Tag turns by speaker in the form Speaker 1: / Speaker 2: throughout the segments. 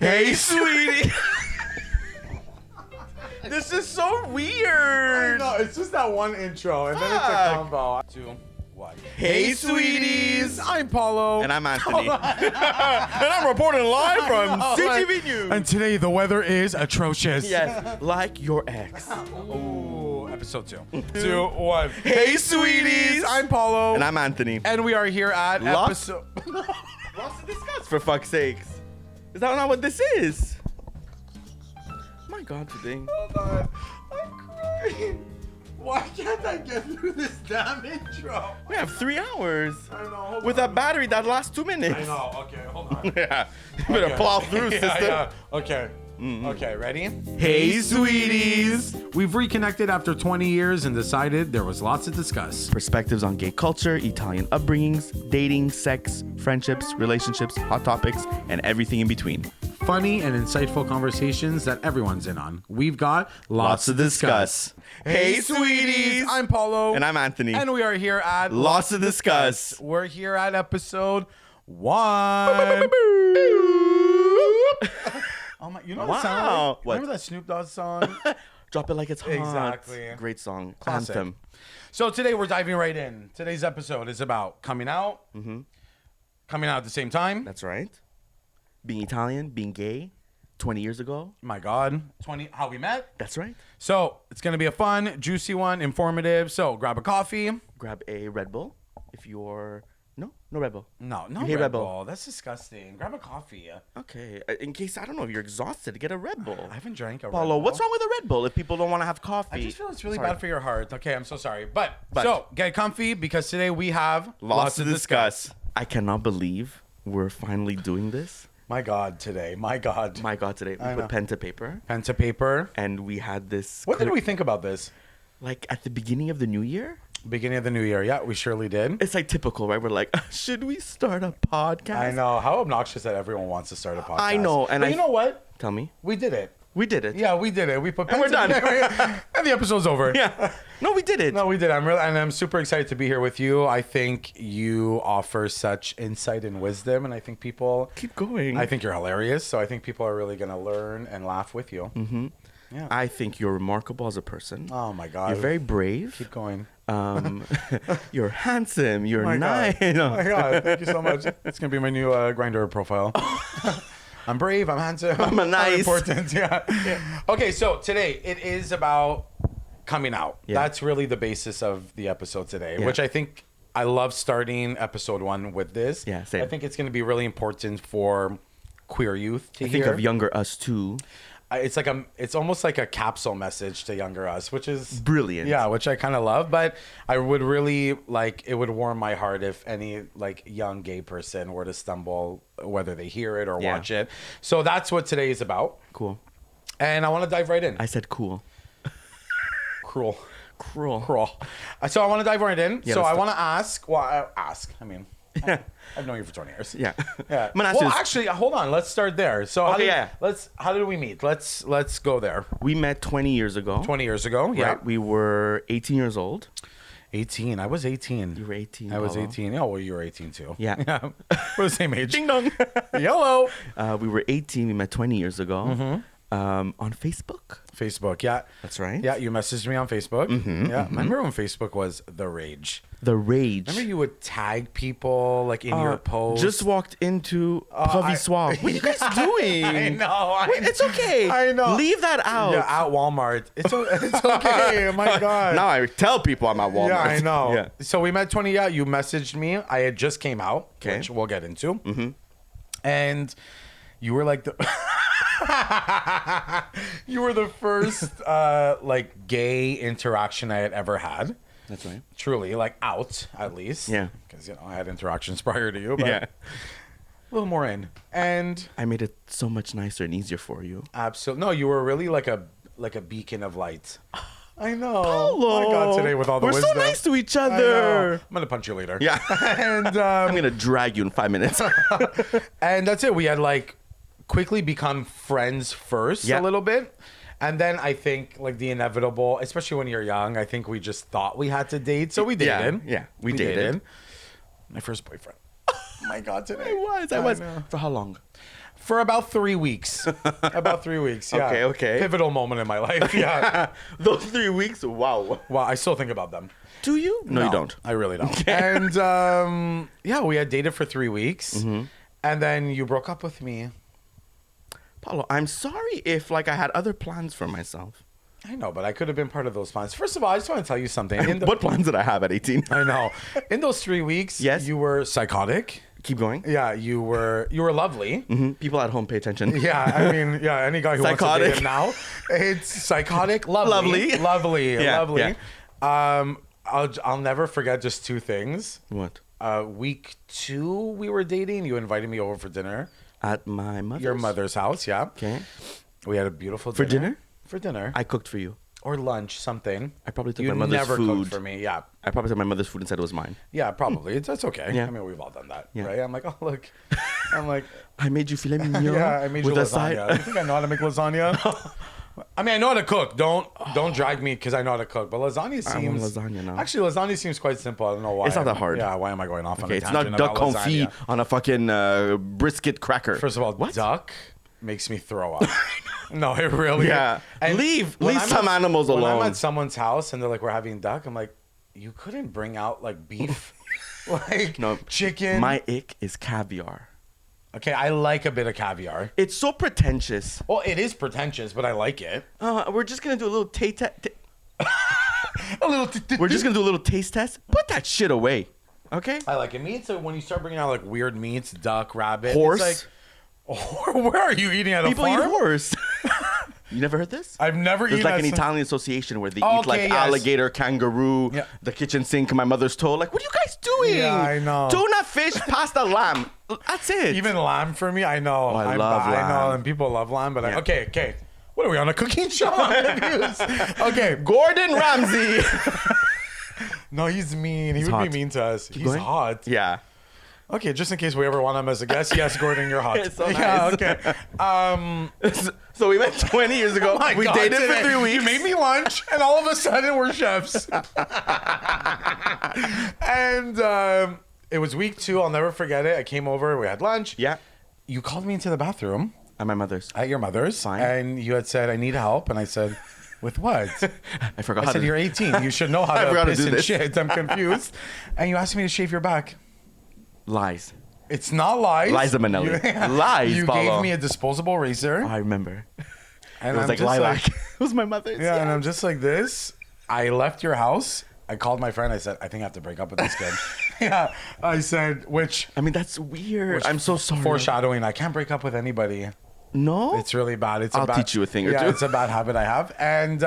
Speaker 1: Hey, sweetie. This is so weird.
Speaker 2: I know, it's just that one intro, and then it's a combo. 2, 1.
Speaker 1: Hey, sweeties.
Speaker 2: I'm Paulo.
Speaker 1: And I'm Anthony. And I'm reporting live from CTV News.
Speaker 2: And today the weather is atrocious.
Speaker 1: Yes, like your ex.
Speaker 2: Ooh, episode 2. 2, 1.
Speaker 1: Hey, sweeties.
Speaker 2: I'm Paulo.
Speaker 1: And I'm Anthony.
Speaker 2: And we are here at
Speaker 1: Lots-
Speaker 2: episode...
Speaker 1: Lots to discuss, for fuck's sakes. Is that not what this is? My God, today.
Speaker 2: Hold on. I'm crying. Why can't I get through this damn intro?
Speaker 1: We have 3 hours.
Speaker 2: I know. Hold
Speaker 1: With
Speaker 2: on.
Speaker 1: a battery that lasts 2 minutes.
Speaker 2: I know. Okay, hold on.
Speaker 1: Yeah. You better
Speaker 2: Okay.
Speaker 1: plow through,
Speaker 2: Yeah,
Speaker 1: sister.
Speaker 2: yeah. Okay.
Speaker 1: Mm-hmm.
Speaker 2: Okay, ready?
Speaker 1: Hey, sweeties.
Speaker 2: We've reconnected after 20 years and decided there was lots to discuss.
Speaker 1: Perspectives on gay culture, Italian upbringings, dating, sex, friendships, relationships, hot topics, and everything in between.
Speaker 2: Funny and insightful conversations that everyone's in on. We've got
Speaker 1: Lots to discuss. Hey, sweeties.
Speaker 2: I'm Paulo.
Speaker 1: And I'm Anthony.
Speaker 2: And we are here at
Speaker 1: Lots to discuss.
Speaker 2: We're here at episode 1. Oh my! You know what it sounds
Speaker 1: Wow.
Speaker 2: like?
Speaker 1: What?
Speaker 2: Remember that Snoop Dogg song?
Speaker 1: Drop it like it's hot.
Speaker 2: Exactly.
Speaker 1: Great song.
Speaker 2: Classic.
Speaker 1: Anthem.
Speaker 2: So today we're diving right in. Today's episode is about coming out. Coming out at the same time.
Speaker 1: That's right. Being Italian, being gay, 20 years ago.
Speaker 2: My God, 20. How we met.
Speaker 1: That's right.
Speaker 2: So it's gonna be a fun, juicy one, informative. So grab a coffee.
Speaker 1: Grab a Red Bull if you're... No Red Bull.
Speaker 2: No,
Speaker 1: You hate
Speaker 2: Red Bull. That's disgusting. Grab a coffee.
Speaker 1: Okay. In case, I don't know, if you're exhausted, get a Red Bull.
Speaker 2: I haven't drank a Red
Speaker 1: Paulo,
Speaker 2: Bull.
Speaker 1: what's wrong with a Red Bull if people don't want to have coffee?
Speaker 2: I just feel it's really
Speaker 1: Sorry.
Speaker 2: bad for your heart. Okay, I'm so sorry. But
Speaker 1: But-
Speaker 2: so get comfy because today we have
Speaker 1: Lots to discuss. I cannot believe we're finally doing this.
Speaker 2: My God, today. My God.
Speaker 1: My God, today we
Speaker 2: I
Speaker 1: put
Speaker 2: know.
Speaker 1: pen to paper
Speaker 2: Pen to paper.
Speaker 1: and we had this.
Speaker 2: What did we think about this?
Speaker 1: Like at the beginning of the new year?
Speaker 2: Beginning of the new year. Yeah, we surely did.
Speaker 1: It's like typical, right? We're like, should we start a podcast?
Speaker 2: I know. How obnoxious that everyone wants to start a podcast.
Speaker 1: I know, and
Speaker 2: but you know what?
Speaker 1: Tell me.
Speaker 2: We did it.
Speaker 1: We did it.
Speaker 2: Yeah, we did it. We put pen
Speaker 1: we're
Speaker 2: to
Speaker 1: done.
Speaker 2: paper, and the episode's over.
Speaker 1: Yeah. No, we did it.
Speaker 2: No, we did. I'm super excited to be here with you. I think you offer such insight and wisdom, and I think people
Speaker 1: Keep going.
Speaker 2: I think you're hilarious, so I think people are really gonna learn and laugh with you.
Speaker 1: Mm-hmm.
Speaker 2: Yeah.
Speaker 1: I think you're remarkable as a person.
Speaker 2: Oh my God.
Speaker 1: You're very brave.
Speaker 2: Keep going.
Speaker 1: You're handsome. You're
Speaker 2: My
Speaker 1: nice.
Speaker 2: God. Oh my God. Thank you so much. It's gonna be my new Grindr profile. I'm brave. I'm handsome.
Speaker 1: I'm a nice.
Speaker 2: I'm important. Yeah. Okay, so today it is about coming out.
Speaker 1: Yeah.
Speaker 2: That's really the basis of the episode today,
Speaker 1: Yeah.
Speaker 2: which I think I love starting episode 1 with this.
Speaker 1: Yeah, same.
Speaker 2: I think it's going to be really important for queer youth to
Speaker 1: I
Speaker 2: hear.
Speaker 1: think of younger us too.
Speaker 2: It's almost like a capsule message to younger us, which is
Speaker 1: Brilliant.
Speaker 2: Yeah, which I kind of love. But I would really like, it would warm my heart if any like young gay person were to stumble, whether they hear it or
Speaker 1: Yeah.
Speaker 2: watch it. So that's what today is about.
Speaker 1: Cool.
Speaker 2: And I want to dive right in.
Speaker 1: I said cool.
Speaker 2: Cruel.
Speaker 1: Cruel.
Speaker 2: So I want to dive right in.
Speaker 1: Yeah,
Speaker 2: So
Speaker 1: let's
Speaker 2: I
Speaker 1: do-
Speaker 2: want to ask. Well, I mean, I've known you for 20 years.
Speaker 1: Yeah.
Speaker 2: Yeah.
Speaker 1: I'm gonna ask
Speaker 2: Well,
Speaker 1: you this.
Speaker 2: actually, hold on. Let's start there. So
Speaker 1: Okay,
Speaker 2: how did we meet? Let's go there.
Speaker 1: We met 20 years ago.
Speaker 2: 20 years ago. Yeah.
Speaker 1: Right. We were 18 years old.
Speaker 2: 18. I was 18.
Speaker 1: You were 18.
Speaker 2: I was
Speaker 1: Paulo.
Speaker 2: 18. Oh, well, you were 18 too.
Speaker 1: Yeah.
Speaker 2: We're the same age.
Speaker 1: Ding dong.
Speaker 2: Yellow.
Speaker 1: We were 18. We met 20 years ago.
Speaker 2: Mm-hmm.
Speaker 1: On Facebook.
Speaker 2: Facebook. Yeah.
Speaker 1: That's right.
Speaker 2: Yeah. You messaged me on Facebook.
Speaker 1: Mm-hmm,
Speaker 2: Yeah. Remember when Facebook was the rage?
Speaker 1: The rage.
Speaker 2: Remember you would tag people like in your post?
Speaker 1: Just walked into Puffy Swap. What are you guys doing?
Speaker 2: I know.
Speaker 1: Wait, it's okay.
Speaker 2: I know.
Speaker 1: Leave that out.
Speaker 2: Yeah, at Walmart. It's okay. Oh my God.
Speaker 1: Now I tell people I'm at Walmart.
Speaker 2: Yeah, I know.
Speaker 1: Yeah.
Speaker 2: So we met 20. Yeah, you messaged me. I had just came out,
Speaker 1: Okay.
Speaker 2: which we'll get into. Mm-hmm. And you were like the you were the first like gay interaction I had ever had.
Speaker 1: That's right.
Speaker 2: Truly, like out at least.
Speaker 1: Yeah.
Speaker 2: Because I had interactions prior to you, but
Speaker 1: Yeah.
Speaker 2: a little more in. And
Speaker 1: I made it so much nicer and easier for you.
Speaker 2: absolutely no, you were really like a beacon of light. I know.
Speaker 1: Paulo.
Speaker 2: My God, today with all the
Speaker 1: We're
Speaker 2: wisdom.
Speaker 1: so nice to each
Speaker 2: I know.
Speaker 1: other.
Speaker 2: I'm gonna punch you later.
Speaker 1: Yeah.
Speaker 2: And
Speaker 1: I'm gonna drag you in 5 minutes.
Speaker 2: and that's it. We had like quickly become friends first
Speaker 1: Yeah.
Speaker 2: a little bit. And then I think like the inevitable, especially when you're young, I think we just thought we had to date. So we dated.
Speaker 1: Yeah, we dated.
Speaker 2: My first boyfriend. Oh my God, today.
Speaker 1: I was.
Speaker 2: know.
Speaker 1: For how long?
Speaker 2: For about 3 weeks. About 3 weeks, yeah.
Speaker 1: Okay.
Speaker 2: Pivotal moment in my life, yeah.
Speaker 1: Those 3 weeks, wow.
Speaker 2: Well, I still think about them.
Speaker 1: Do you? No, you don't.
Speaker 2: I really don't. And yeah, we had dated for 3 weeks.
Speaker 1: Mm-hmm.
Speaker 2: And then you broke up with me.
Speaker 1: Paulo, I'm sorry if like I had other plans for myself.
Speaker 2: I know, but I could have been part of those plans. First of all, I just want to tell you something.
Speaker 1: What plans did I have at 18?
Speaker 2: I know. In those 3 weeks,
Speaker 1: Yes.
Speaker 2: you were psychotic.
Speaker 1: Keep going.
Speaker 2: Yeah, you were lovely.
Speaker 1: Mm-hmm. People at home, pay attention.
Speaker 2: Yeah, I mean, yeah, any guy who wants to date him now, it's psychotic, lovely. Lovely.
Speaker 1: Yeah.
Speaker 2: I'll never forget just 2 things.
Speaker 1: What?
Speaker 2: Week 2, we were dating. You invited me over for dinner.
Speaker 1: At my mother's?
Speaker 2: Your mother's house, yeah.
Speaker 1: Okay.
Speaker 2: We had a beautiful
Speaker 1: For
Speaker 2: dinner.
Speaker 1: dinner?
Speaker 2: For dinner.
Speaker 1: I cooked for you.
Speaker 2: Or lunch, something.
Speaker 1: I probably took
Speaker 2: You
Speaker 1: my mother's
Speaker 2: never
Speaker 1: food.
Speaker 2: cooked for me, yeah.
Speaker 1: I probably took my mother's food and said it was mine.
Speaker 2: Yeah, probably. That's okay.
Speaker 1: Yeah.
Speaker 2: I mean, we've all done that,
Speaker 1: Yeah.
Speaker 2: right? I'm like, oh, look. I'm like,
Speaker 1: I made you filet mignon.
Speaker 2: yeah, I made you
Speaker 1: with a
Speaker 2: lasagna. You think I know how to make lasagna? I mean, I know how to cook. Don't drag me because I know how to cook. But lasagna seems...
Speaker 1: I want lasagna now.
Speaker 2: Actually, lasagna seems quite simple. I don't know why.
Speaker 1: It's not that hard.
Speaker 2: Yeah, why am I going off on
Speaker 1: Okay,
Speaker 2: a
Speaker 1: it's
Speaker 2: tangent
Speaker 1: not duck
Speaker 2: about
Speaker 1: confit
Speaker 2: lasagna?
Speaker 1: on a fucking brisket cracker.
Speaker 2: First of all,
Speaker 1: what?
Speaker 2: duck makes me throw up. No, it really...
Speaker 1: Yeah.
Speaker 2: And
Speaker 1: Leave
Speaker 2: when I'm
Speaker 1: some animals
Speaker 2: when
Speaker 1: alone.
Speaker 2: I'm at someone's house and they're like, we're having duck, I'm like, you couldn't bring out like beef? Like
Speaker 1: No,
Speaker 2: chicken?
Speaker 1: My ick is caviar.
Speaker 2: Okay, I like a bit of caviar.
Speaker 1: It's so pretentious.
Speaker 2: Well, it is pretentious, but I like it.
Speaker 1: We're just gonna do a little taste.
Speaker 2: A little...
Speaker 1: We're just gonna do a little taste test. Put that shit away, okay?
Speaker 2: I like it. Meats, so when you start bringing out like weird meats, duck, rabbit,
Speaker 1: Horse.
Speaker 2: It's like, where are you eating at
Speaker 1: People
Speaker 2: a farm?
Speaker 1: eat horse. You never heard this?
Speaker 2: I've never
Speaker 1: There's
Speaker 2: eaten
Speaker 1: like an
Speaker 2: at some-
Speaker 1: Italian association where they
Speaker 2: Oh,
Speaker 1: eat like
Speaker 2: okay, yes.
Speaker 1: alligator, kangaroo,
Speaker 2: Yeah.
Speaker 1: the kitchen sink, my mother's toe. Like, what are you guys doing?
Speaker 2: Yeah, I know.
Speaker 1: Tuna, fish, pasta, lamb. That's it.
Speaker 2: Even lamb for me, I know.
Speaker 1: I love
Speaker 2: I know,
Speaker 1: lamb.
Speaker 2: and people love lamb, but
Speaker 1: Yeah.
Speaker 2: okay. What are we on a cooking show? I'm confused. Okay.
Speaker 1: Gordon Ramsay.
Speaker 2: No, he's mean. He would
Speaker 1: hot.
Speaker 2: be mean to us. He's
Speaker 1: going?
Speaker 2: hot.
Speaker 1: Yeah.
Speaker 2: Okay, just in case we ever want him as a guest, yes, Gordon, you're hot.
Speaker 1: It's so
Speaker 2: Yeah,
Speaker 1: nice.
Speaker 2: okay.
Speaker 1: So we met 20 years ago.
Speaker 2: Oh my
Speaker 1: We
Speaker 2: God,
Speaker 1: dated for
Speaker 2: today
Speaker 1: 3 weeks.
Speaker 2: You made me lunch, and all of a sudden we're chefs. And it was week 2. I'll never forget it. I came over. We had lunch.
Speaker 1: Yeah.
Speaker 2: You called me into the bathroom
Speaker 1: At my mother's.
Speaker 2: at your mother's.
Speaker 1: Fine.
Speaker 2: And you had said, I need help. And I said, with what?
Speaker 1: I forgot
Speaker 2: I
Speaker 1: how
Speaker 2: said,
Speaker 1: to
Speaker 2: you're 18. You should know how
Speaker 1: I forgot
Speaker 2: to
Speaker 1: to
Speaker 2: piss
Speaker 1: do
Speaker 2: and
Speaker 1: this.
Speaker 2: shit. I'm confused. And you asked me to shave your back.
Speaker 1: Lies.
Speaker 2: It's not lies.
Speaker 1: Liza Minnelli. Lies,
Speaker 2: You
Speaker 1: Paulo.
Speaker 2: gave me a disposable razor.
Speaker 1: I remember.
Speaker 2: And
Speaker 1: It was
Speaker 2: I'm
Speaker 1: like
Speaker 2: just
Speaker 1: lilac. It was my mother's.
Speaker 2: Yeah, and I'm just like this. I left your house. I called my friend. I said, I think I have to break up with this kid. Yeah. I said, which
Speaker 1: I mean, that's weird. I'm so sorry.
Speaker 2: foreshadowing, I can't break up with anybody.
Speaker 1: No?
Speaker 2: It's really bad. It's
Speaker 1: I'll
Speaker 2: a bad,
Speaker 1: teach you a thing or two.
Speaker 2: It's a bad habit I have. And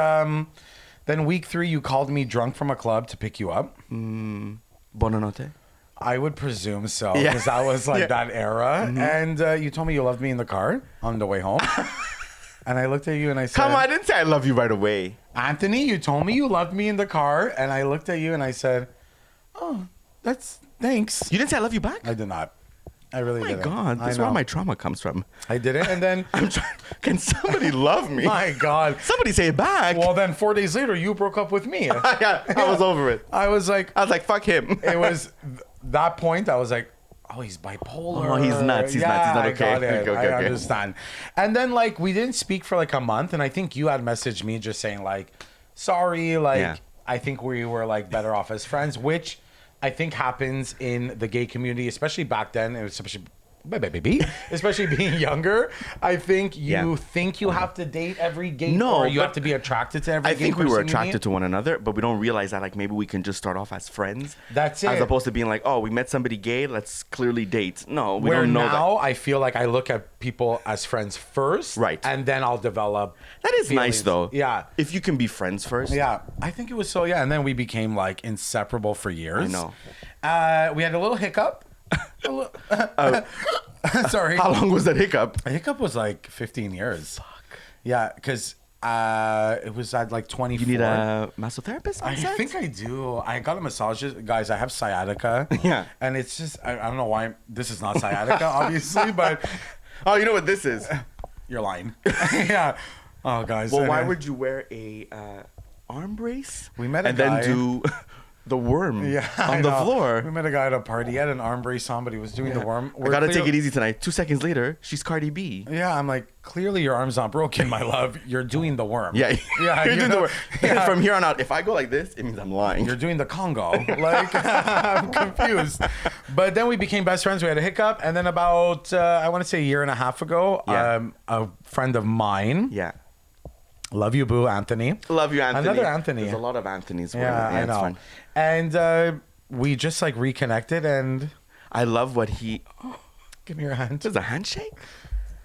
Speaker 2: then week 3, you called me drunk from a club to pick you up.
Speaker 1: Buonanotte.
Speaker 2: I would presume so,
Speaker 1: Yeah.
Speaker 2: because that was like
Speaker 1: Yeah.
Speaker 2: that era. And you told me you loved me in the car on the way home. And I looked at you and I said,
Speaker 1: Come on, I didn't say I love you right away.
Speaker 2: Anthony, you told me you loved me in the car. And I looked at you and I said, oh, thanks.
Speaker 1: You didn't say I love you back?
Speaker 2: I did not. I really
Speaker 1: Oh my
Speaker 2: didn't.
Speaker 1: God,
Speaker 2: I
Speaker 1: that's where
Speaker 2: know.
Speaker 1: my trauma comes from.
Speaker 2: I didn't. And then,
Speaker 1: I'm trying. Can somebody love me?
Speaker 2: my God.
Speaker 1: Somebody say it back.
Speaker 2: Well, then 4 days later, you broke up with me.
Speaker 1: I was over it.
Speaker 2: I was like,
Speaker 1: I was like, fuck him.
Speaker 2: it was that point. I was like, oh, he's bipolar.
Speaker 1: Oh, he's nuts. He's nuts. He's not okay.
Speaker 2: I got it.
Speaker 1: Okay,
Speaker 2: I
Speaker 1: okay.
Speaker 2: understand. And then like we didn't speak for like a month, and I think you had messaged me just saying like, sorry, like
Speaker 1: Yeah.
Speaker 2: I think we were like better off as friends, which I think happens in the gay community, especially back then, and especially being younger. I think you think you have to date every gay,
Speaker 1: No,
Speaker 2: or you
Speaker 1: but
Speaker 2: have to be attracted to every
Speaker 1: I
Speaker 2: gay
Speaker 1: think we were
Speaker 2: person you
Speaker 1: attracted
Speaker 2: meet.
Speaker 1: to one another, but we don't realize that like maybe we can just start off as friends.
Speaker 2: That's
Speaker 1: As
Speaker 2: it.
Speaker 1: opposed to being like, oh, we met somebody gay, let's clearly date. No, we
Speaker 2: Where
Speaker 1: don't know
Speaker 2: now
Speaker 1: that.
Speaker 2: I feel like I look at people as friends first,
Speaker 1: Right.
Speaker 2: and then I'll develop.
Speaker 1: That is nice
Speaker 2: feelings.
Speaker 1: though.
Speaker 2: Yeah,
Speaker 1: If you can be friends first.
Speaker 2: yeah. I think it was so. Yeah, and then we became like inseparable for years.
Speaker 1: I know.
Speaker 2: We had a little hiccup. Sorry.
Speaker 1: How long was that hiccup?
Speaker 2: A hiccup was like 15 years. Fuck. Yeah, because it was at like 24.
Speaker 1: You need a massotherapist?
Speaker 2: I think I do. I got a massage. Guys, I have sciatica.
Speaker 1: Yeah.
Speaker 2: And it's just, I don't know why this is not sciatica, obviously, but
Speaker 1: Oh, you know what this is?
Speaker 2: you're lying. Yeah. Oh, guys.
Speaker 1: Well, why
Speaker 2: anyway.
Speaker 1: would you wear a arm brace?
Speaker 2: We met a
Speaker 1: and
Speaker 2: guy-
Speaker 1: then do the worm
Speaker 2: Yeah, I
Speaker 1: on the
Speaker 2: know. We
Speaker 1: floor.
Speaker 2: met a guy at a party. He had an arm brace on, but he was doing the worm.
Speaker 1: I gotta take it easy tonight. 2 seconds later, she's Cardi B.
Speaker 2: Yeah, I'm like, clearly your arm's not broken, my love. You're doing the worm.
Speaker 1: Yeah,
Speaker 2: Yeah,
Speaker 1: you're doing the
Speaker 2: know?
Speaker 1: worm.
Speaker 2: Yeah.
Speaker 1: From here on out, if I go like this, it means I'm lying.
Speaker 2: You're doing the Congo. Like, I'm confused. But then we became best friends. We had a hiccup. And then about, I want to say a year and a half ago,
Speaker 1: Yeah.
Speaker 2: a friend of mine,
Speaker 1: Yeah.
Speaker 2: love you, boo, Anthony.
Speaker 1: Love you, Anthony.
Speaker 2: Another Anthony.
Speaker 1: There's a lot of Anthony's.
Speaker 2: Yeah, I
Speaker 1: it's
Speaker 2: know.
Speaker 1: fun.
Speaker 2: And we just like reconnected and
Speaker 1: I love what he.
Speaker 2: give me your hand.
Speaker 1: There's a handshake.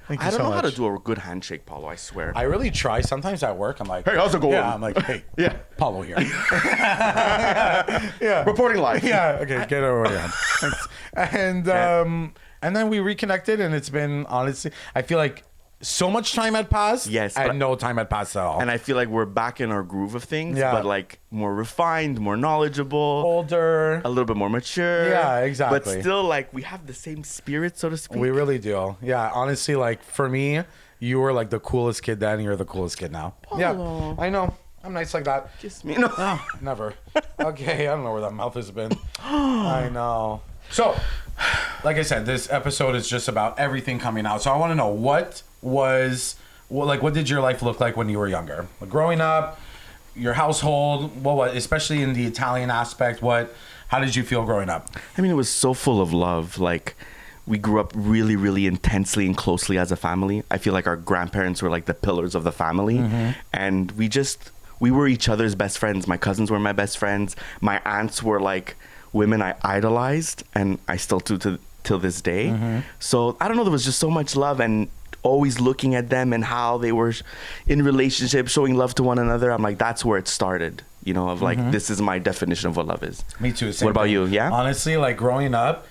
Speaker 2: Thank you
Speaker 1: I don't
Speaker 2: so
Speaker 1: know how to
Speaker 2: much.
Speaker 1: do a good handshake, Paulo. I swear.
Speaker 2: I really try. Sometimes at work, I'm like,
Speaker 1: Hey, how's it going?
Speaker 2: Yeah, I'm like, hey,
Speaker 1: Yeah.
Speaker 2: Paulo here. yeah.
Speaker 1: Reporting live.
Speaker 2: Yeah. Okay. Get over here. Thanks. And then we reconnected, and it's been honestly, I feel like so much time had passed.
Speaker 1: Yes,
Speaker 2: and
Speaker 1: but-
Speaker 2: no time had passed at all.
Speaker 1: And I feel like we're back in our groove of things,
Speaker 2: Yeah.
Speaker 1: but like more refined, more knowledgeable,
Speaker 2: Older.
Speaker 1: a little bit more mature.
Speaker 2: Yeah, exactly.
Speaker 1: But still, like we have the same spirit, so to speak.
Speaker 2: We really do. Yeah. Honestly, like for me, you were like the coolest kid then. You're the coolest kid now. Yeah.
Speaker 1: Paulo.
Speaker 2: I know. I'm nice like that.
Speaker 1: Kiss me. No.
Speaker 2: No, never. Okay, I don't know where that mouth has been. I know. So, like I said, this episode is just about everything coming out. So I want to know what did your life look like when you were younger? Like growing up, your household, what especially in the Italian aspect, how did you feel growing up?
Speaker 1: I mean, it was so full of love. Like, we grew up really, really intensely and closely as a family. I feel like our grandparents were like the pillars of the family. And we were each other's best friends. My cousins were my best friends. My aunts were like women I idolized, and I still do till this day. So I don't know, there was just so much love, and always looking at them and how they were in relationships, showing love to one another. I'm like, that's where it started, you know, of like, this is my definition of what love is.
Speaker 2: Me too. Same
Speaker 1: What about
Speaker 2: thing.
Speaker 1: you? Yeah?
Speaker 2: Honestly, like growing up,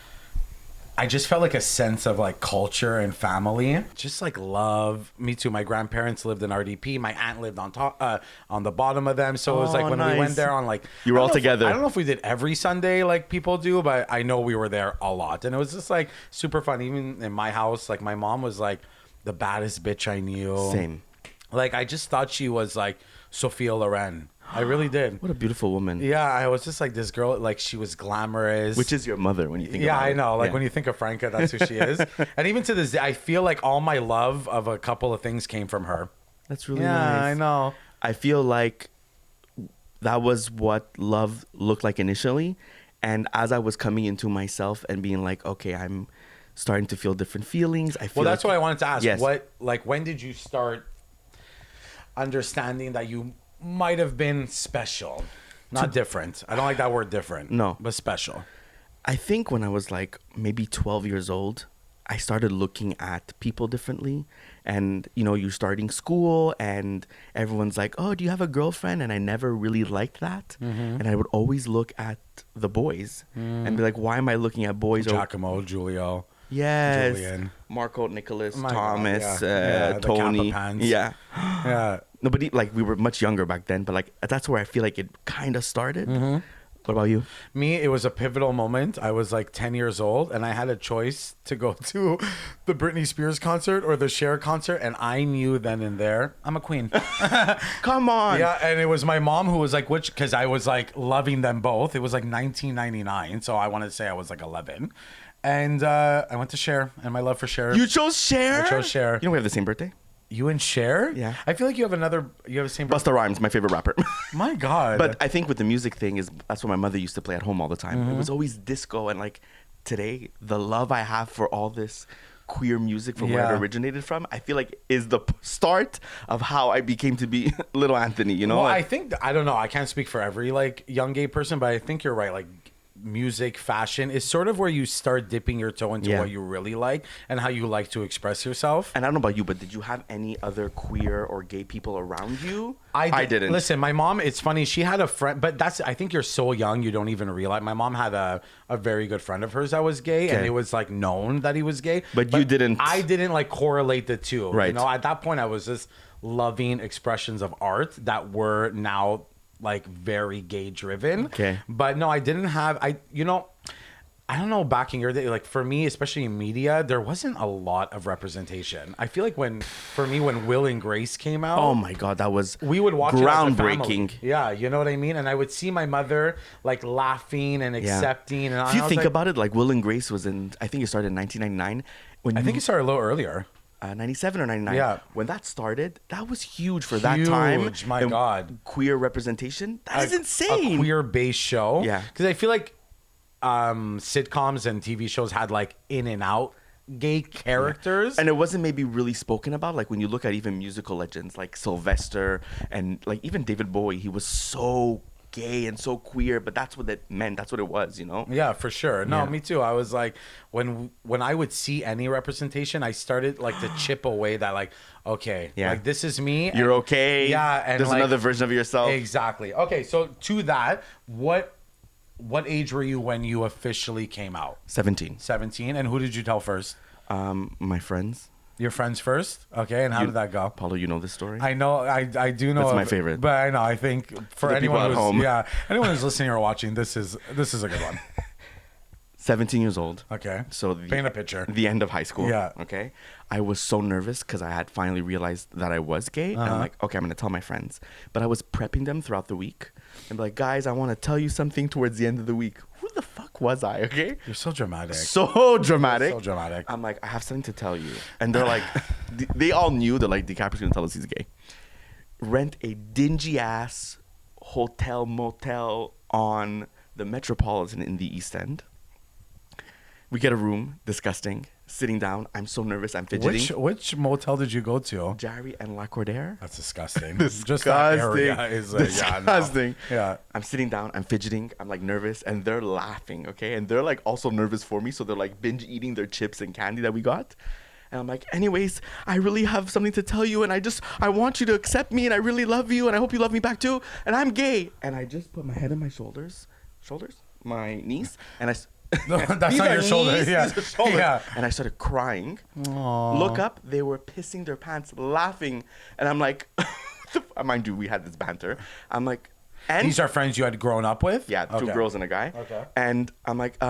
Speaker 2: I just felt like a sense of like culture and family, just like love. Me too. My grandparents lived in RDP. My aunt lived on top, on the bottom of them. So it was like
Speaker 1: Oh,
Speaker 2: when we
Speaker 1: nice.
Speaker 2: went there on like
Speaker 1: You were
Speaker 2: I
Speaker 1: all
Speaker 2: don't know if-
Speaker 1: together.
Speaker 2: I don't know if we did every Sunday like people do, but I know we were there a lot, and it was just like super fun. Even in my house, like my mom was like the baddest bitch I knew.
Speaker 1: Same.
Speaker 2: Like I just thought she was like Sophia Loren. I really did.
Speaker 1: What a beautiful woman.
Speaker 2: Yeah, I was just like this girl. Like she was glamorous.
Speaker 1: Which is your mother when you think about it.
Speaker 2: I know. Like
Speaker 1: Yeah.
Speaker 2: when you think of Franca, that's who she is. And even to this day, I feel like all my love of a couple of things came from her.
Speaker 1: That's really
Speaker 2: Yeah,
Speaker 1: nice.
Speaker 2: I know.
Speaker 1: I feel like that was what love looked like initially. And as I was coming into myself and being like, okay, I'm starting to feel different feelings. I feel
Speaker 2: Well, that's what I wanted to ask.
Speaker 1: Yes.
Speaker 2: When did you start understanding that you might have been special? Not different. I don't like that word different.
Speaker 1: No.
Speaker 2: But special.
Speaker 1: I think when I was like maybe 12 years old, I started looking at people differently. And, you know, you're starting school and everyone's like, oh, do you have a girlfriend? And I never really liked that. And I would always look at the boys and be like, why am I looking at boys?
Speaker 2: Giacomo, Giulio.
Speaker 1: Yes.
Speaker 2: Julian.
Speaker 1: Marco, Nicholas,
Speaker 2: My God,
Speaker 1: Thomas,
Speaker 2: yeah. The
Speaker 1: Tony.
Speaker 2: Kappa pants.
Speaker 1: Yeah.
Speaker 2: Yeah.
Speaker 1: Nobody, like, we were much younger back then, but like, that's where I feel like it kind of started. What about you?
Speaker 2: Me, it was a pivotal moment. I was like 10 years old and I had a choice to go to the Britney Spears concert or the Cher concert. And I knew then and there, I'm a queen.
Speaker 1: Come on.
Speaker 2: Yeah. And it was my mom who was like, because I was like loving them both. It was like 1999. So I want to say I was like 11. And I went to Cher, and my love for Cher.
Speaker 1: You chose Cher?
Speaker 2: I chose Cher.
Speaker 1: You know we have the same birthday?
Speaker 2: You and Cher?
Speaker 1: Yeah.
Speaker 2: I feel like you have the same.
Speaker 1: Busta Rhymes, my favorite rapper.
Speaker 2: My God.
Speaker 1: But I think with the music thing is that's what my mother used to play at home all the time.
Speaker 2: Mm-hmm.
Speaker 1: It was always disco, and like today, the love I have for all this queer music from where
Speaker 2: Yeah.
Speaker 1: it originated from, I feel like is the start of how I became to be Little Anthony. You know,
Speaker 2: Well,
Speaker 1: like,
Speaker 2: I think I don't know. I can't speak for every like young gay person, but I think you're right. Like music, fashion is sort of where you start dipping your toe into
Speaker 1: Yeah.
Speaker 2: what you really like and how you like to express yourself.
Speaker 1: and I don't know about you, but did you have any other queer or gay people around you?
Speaker 2: I
Speaker 1: didn't.
Speaker 2: Listen, my mom, it's funny. She had a friend, but I think you're so young, you don't even realize. My mom had a very good friend of hers that was gay, and
Speaker 1: Okay.
Speaker 2: it was like known that he was gay.
Speaker 1: But you didn't-
Speaker 2: I didn't like correlate the two.
Speaker 1: Right.
Speaker 2: You know, at that point, I was just loving expressions of art that were now like very gay driven.
Speaker 1: Okay.
Speaker 2: But no, I didn't have, I don't know, back in your day, like for me, especially in media, there wasn't a lot of representation. I feel like when Will and Grace came out,
Speaker 1: Oh my God, that was
Speaker 2: we would watch it as a family.
Speaker 1: groundbreaking.
Speaker 2: Yeah, you know what I mean? And I would see my mother like laughing and accepting. And
Speaker 1: If you think about it, like Will and Grace was in, I think it started in 1999.
Speaker 2: I think it started a little earlier.
Speaker 1: 97 or 99.
Speaker 2: Yeah.
Speaker 1: When that started, that was huge for that time.
Speaker 2: Huge, my
Speaker 1: And
Speaker 2: God.
Speaker 1: Queer representation. That is insane.
Speaker 2: A queer-based show.
Speaker 1: Yeah.
Speaker 2: Because I feel like sitcoms and TV shows had like in and out gay characters.
Speaker 1: And it wasn't maybe really spoken about. Like when you look at even musical legends like Sylvester and like even David Bowie, he was so gay and so queer, but that's what it meant. That's what it was, you know?
Speaker 2: Yeah, for sure. No,
Speaker 1: Yeah.
Speaker 2: me too. I was like, when I would see any representation, I started like to chip away that like, okay,
Speaker 1: Yeah.
Speaker 2: like this is me.
Speaker 1: You're okay.
Speaker 2: Yeah, and
Speaker 1: there's
Speaker 2: like,
Speaker 1: another version of yourself.
Speaker 2: Exactly. Okay, so to that, what age were you when you officially came out?
Speaker 1: 17.
Speaker 2: 17. And who did you tell first?
Speaker 1: My friends.
Speaker 2: Your friends first? Okay, and how did that go?
Speaker 1: Paulo, you know this story?
Speaker 2: I know, I do know.
Speaker 1: That's my
Speaker 2: of it,
Speaker 1: favorite.
Speaker 2: But I know, I think for
Speaker 1: the people
Speaker 2: anyone
Speaker 1: at
Speaker 2: who's
Speaker 1: home.
Speaker 2: anyone who's listening or watching, this is a good one.
Speaker 1: 17 years old.
Speaker 2: Okay.
Speaker 1: So
Speaker 2: Paint a picture.
Speaker 1: The end of high school.
Speaker 2: Yeah.
Speaker 1: Okay. I was so nervous because I had finally realized that I was gay. And I'm like, okay, I'm going to tell my friends. But I was prepping them throughout the week. And be like, guys, I want to tell you something towards the end of the week. Who the fuck was I? Okay.
Speaker 2: You're so dramatic.
Speaker 1: So dramatic.
Speaker 2: So dramatic.
Speaker 1: I'm like, I have something to tell you. And they're like, they all knew that like DiCaprio's going to tell us he's gay. Rent a dingy ass hotel motel on the Metropolitan in the East End. We get a room, disgusting. Sitting down, I'm so nervous, I'm fidgeting.
Speaker 2: Which motel did you go to?
Speaker 1: Jarry and Lacordaire.
Speaker 2: That's disgusting.
Speaker 1: Disgusting.
Speaker 2: Just that area is
Speaker 1: disgusting.
Speaker 2: Yeah.
Speaker 1: I'm sitting down, I'm fidgeting, I'm like nervous, and they're laughing, okay? And they're like also nervous for me, so they're like binge eating their chips and candy that we got. And I'm like, anyways, I really have something to tell you, and I want you to accept me, and I really love you, and I hope you love me back too, and I'm gay. And I just put my head on my shoulders, my knees, and
Speaker 2: No, that's not your shoulder. Yeah. Yeah.
Speaker 1: And I started crying. Aww. Look up, they were pissing their pants, laughing. And I'm like, mind you, we had this banter. I'm like, and
Speaker 2: these are friends you had grown up with?
Speaker 1: Yeah, two girls and a guy.
Speaker 2: Okay.
Speaker 1: And I'm like,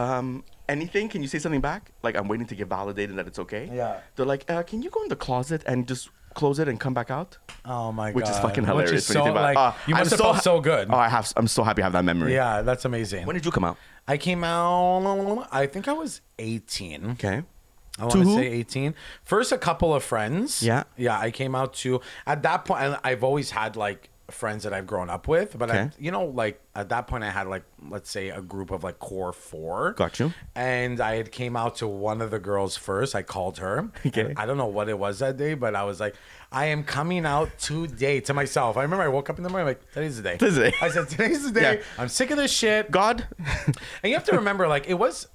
Speaker 1: anything? Can you say something back? Like, I'm waiting to get validated that it's okay.
Speaker 2: Yeah.
Speaker 1: They're like, can you go in the closet and just close it and come back out?
Speaker 2: Oh my God.
Speaker 1: Which is fucking hilarious.
Speaker 2: Which is so, like, you must have felt so good.
Speaker 1: I'm so happy I have that memory.
Speaker 2: Yeah, that's amazing.
Speaker 1: When did you come out?
Speaker 2: I came out, I think I was 18.
Speaker 1: Okay.
Speaker 2: I want to say 18. First, a couple of friends.
Speaker 1: Yeah.
Speaker 2: Yeah, I came out to, at that point, and I've always had like friends that I've grown up with, but
Speaker 1: Okay.
Speaker 2: like at that point I had like, let's say a group of like core 4.
Speaker 1: Got you.
Speaker 2: And I had came out to one of the girls first. I called her.
Speaker 1: Okay.
Speaker 2: I don't know what it was that day, but I was like, I am coming out today to myself. I remember I woke up in the morning, like, today's the day.
Speaker 1: Today's the day.
Speaker 2: I said, today's the day.
Speaker 1: Yeah.
Speaker 2: I'm sick of this shit.
Speaker 1: God.
Speaker 2: And you have to remember, like, it was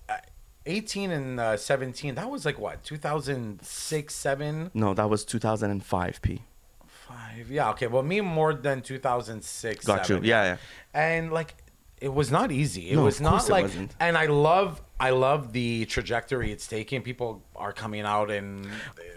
Speaker 2: 18 and 17. That was like what, 2006, 7?
Speaker 1: No, that was 2005, P.
Speaker 2: 5. Yeah, okay. Well, me more than 2006.
Speaker 1: Got
Speaker 2: 7.
Speaker 1: you. Yeah.
Speaker 2: And like, it was not easy. It
Speaker 1: No,
Speaker 2: was
Speaker 1: of course
Speaker 2: not
Speaker 1: it
Speaker 2: like,
Speaker 1: wasn't.
Speaker 2: and I love the trajectory it's taking. People are coming out in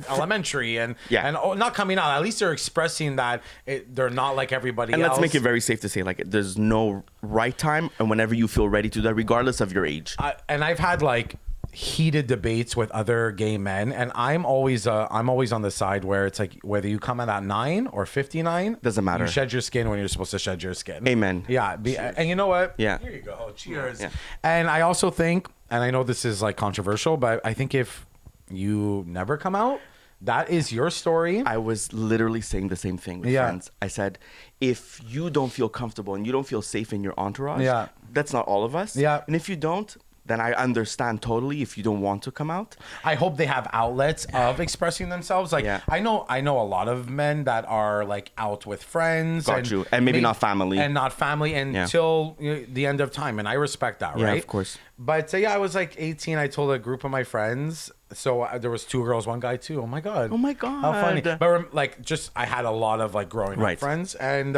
Speaker 2: elementary and not coming out. At least they're expressing that they're not like everybody
Speaker 1: And
Speaker 2: else.
Speaker 1: let's make it very safe to say, like, there's no right time, and whenever you feel ready to do that, regardless of your age.
Speaker 2: And I've had like heated debates with other gay men, and I'm always on the side where it's like whether you come out at 9 or 59
Speaker 1: doesn't matter.
Speaker 2: You shed your skin when you're supposed to shed your skin.
Speaker 1: Amen.
Speaker 2: Yeah, and you know what?
Speaker 1: Yeah.
Speaker 2: Here you go. Cheers.
Speaker 1: Yeah.
Speaker 2: And I also think, and I know this is like controversial, but I think if you never come out, that is your story.
Speaker 1: I was literally saying the same thing with friends. I said, if you don't feel comfortable and you don't feel safe in your entourage, that's not all of us.
Speaker 2: Yeah.
Speaker 1: And if you don't, then I understand totally if you don't want to come out.
Speaker 2: I hope they have outlets of expressing themselves. Like I know a lot of men that are like out with friends.
Speaker 1: Got you. And maybe not family.
Speaker 2: And not family until the end of time. And I respect that, right?
Speaker 1: Yeah, of course.
Speaker 2: But I was like 18. I told a group of my friends. So there was 2 girls, 1 guy too. Oh my God.
Speaker 1: Oh my God.
Speaker 2: How funny. But like I had a lot of like growing up friends. And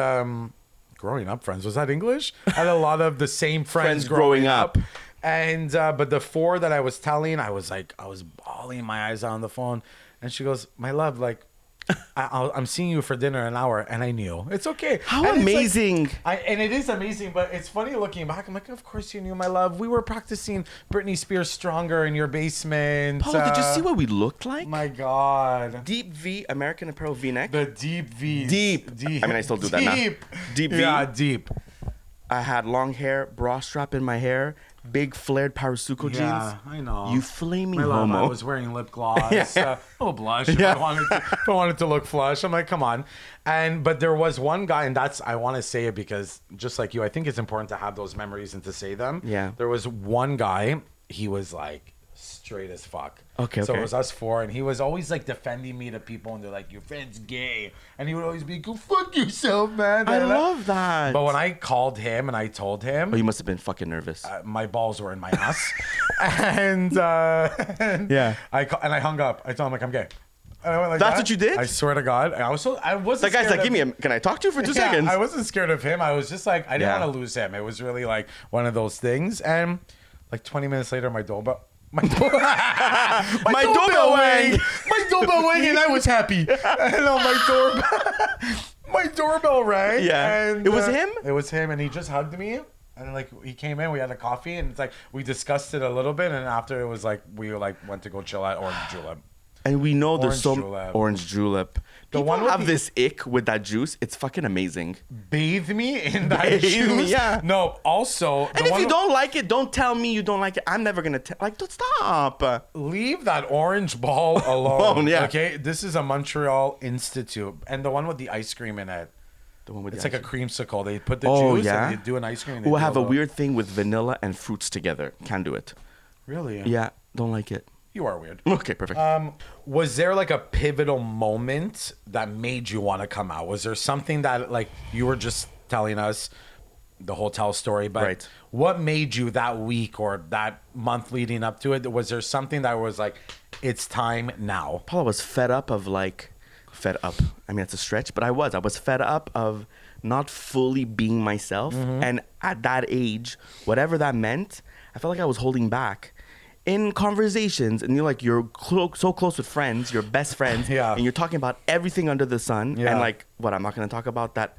Speaker 2: growing up friends, was that English? I had a lot of the same friends growing up. And but the 4 that I was telling, I was bawling my eyes out on the phone, and she goes, "My love, like, I'm seeing you for dinner in an hour, and I knew. It's okay.
Speaker 1: How
Speaker 2: And it's
Speaker 1: amazing.
Speaker 2: and it is amazing, but it's funny looking back. I'm like, of course you knew, my love. We were practicing Britney Spears Stronger in your basement.
Speaker 1: Paul, did you see what we looked like?
Speaker 2: My God.
Speaker 1: Deep V, American Apparel V-neck.
Speaker 2: The deep V.
Speaker 1: Deep. I mean, I still do that now. Deep V.
Speaker 2: Yeah, deep.
Speaker 1: I had long hair, bra strap in my hair, big flared Parasuco jeans.
Speaker 2: Yeah, I know.
Speaker 1: You flaming
Speaker 2: My love,
Speaker 1: homo.
Speaker 2: I was wearing lip gloss.
Speaker 1: Yeah.
Speaker 2: Oh, blush. If I wanted to look flush. I'm like, come on. But there was one guy, and I want to say it because just like you, I think it's important to have those memories and to say them.
Speaker 1: Yeah.
Speaker 2: There was one guy, he was like straight as fuck.
Speaker 1: Okay,
Speaker 2: So
Speaker 1: okay.
Speaker 2: it was us four, and he was always like defending me to people, and they're like, your friend's gay. And he would always be, go fuck yourself, man.
Speaker 1: I love that.
Speaker 2: But when I called him and I told him,
Speaker 1: Oh, you must have been fucking nervous.
Speaker 2: my balls were in my ass, and
Speaker 1: Yeah.
Speaker 2: I hung up. I told him like I'm gay. And I went like
Speaker 1: That's
Speaker 2: that.
Speaker 1: what you did?
Speaker 2: I swear to God, I wasn't.
Speaker 1: That guy's like, can I talk to you for 2
Speaker 2: Yeah,
Speaker 1: seconds?
Speaker 2: I wasn't scared of him. I was just like, I didn't
Speaker 1: Yeah.
Speaker 2: want to lose him. It was really like one of those things. And like 20 minutes later, my doorbell rang. My doorbell rang, and I was happy. And my doorbell rang.
Speaker 1: Yeah.
Speaker 2: And
Speaker 1: It was him?
Speaker 2: It was him, and he just hugged me. And like he came in, we had a coffee, and it's like we discussed it a little bit, and after it was like we like went to go chill at Orange Julep.
Speaker 1: And we know there's
Speaker 2: Orange
Speaker 1: some
Speaker 2: julep.
Speaker 1: orange julep.
Speaker 2: The
Speaker 1: People
Speaker 2: one with
Speaker 1: have
Speaker 2: the-
Speaker 1: this ick with that juice. It's fucking amazing.
Speaker 2: Bathe me in that
Speaker 1: Bathe me,
Speaker 2: juice.
Speaker 1: yeah.
Speaker 2: No, also
Speaker 1: And if you don't like it, don't tell me you don't like it. I'm never gonna don't stop.
Speaker 2: leave that orange ball alone.
Speaker 1: Yeah.
Speaker 2: Okay, this is a Montreal Institute, and the one with the ice cream in it.
Speaker 1: The one with
Speaker 2: It's
Speaker 1: the
Speaker 2: like a
Speaker 1: ice
Speaker 2: creamsicle. They put the
Speaker 1: Oh,
Speaker 2: juice
Speaker 1: yeah?
Speaker 2: and they do an ice cream. And
Speaker 1: cream.
Speaker 2: they
Speaker 1: Who
Speaker 2: do
Speaker 1: have a
Speaker 2: little-
Speaker 1: weird thing with vanilla and fruits together. Can't do it.
Speaker 2: Really?
Speaker 1: Yeah, don't like it.
Speaker 2: You are weird.
Speaker 1: Okay, perfect.
Speaker 2: Was there like a pivotal moment that made you want to come out? Was there something that like you were just telling us the hotel story, but
Speaker 1: Right.
Speaker 2: what made you that week or that month leading up to it? Was there something that was like, it's time now?
Speaker 1: Paula was fed up. I mean, it's a stretch, but I was fed up of not fully being myself. And at that age, whatever that meant, I felt like I was holding back in conversations. And you're so close with friends, your best friends,
Speaker 2: Yeah.
Speaker 1: and you're talking about everything under the sun.
Speaker 2: Yeah.
Speaker 1: And I'm not going to talk about that.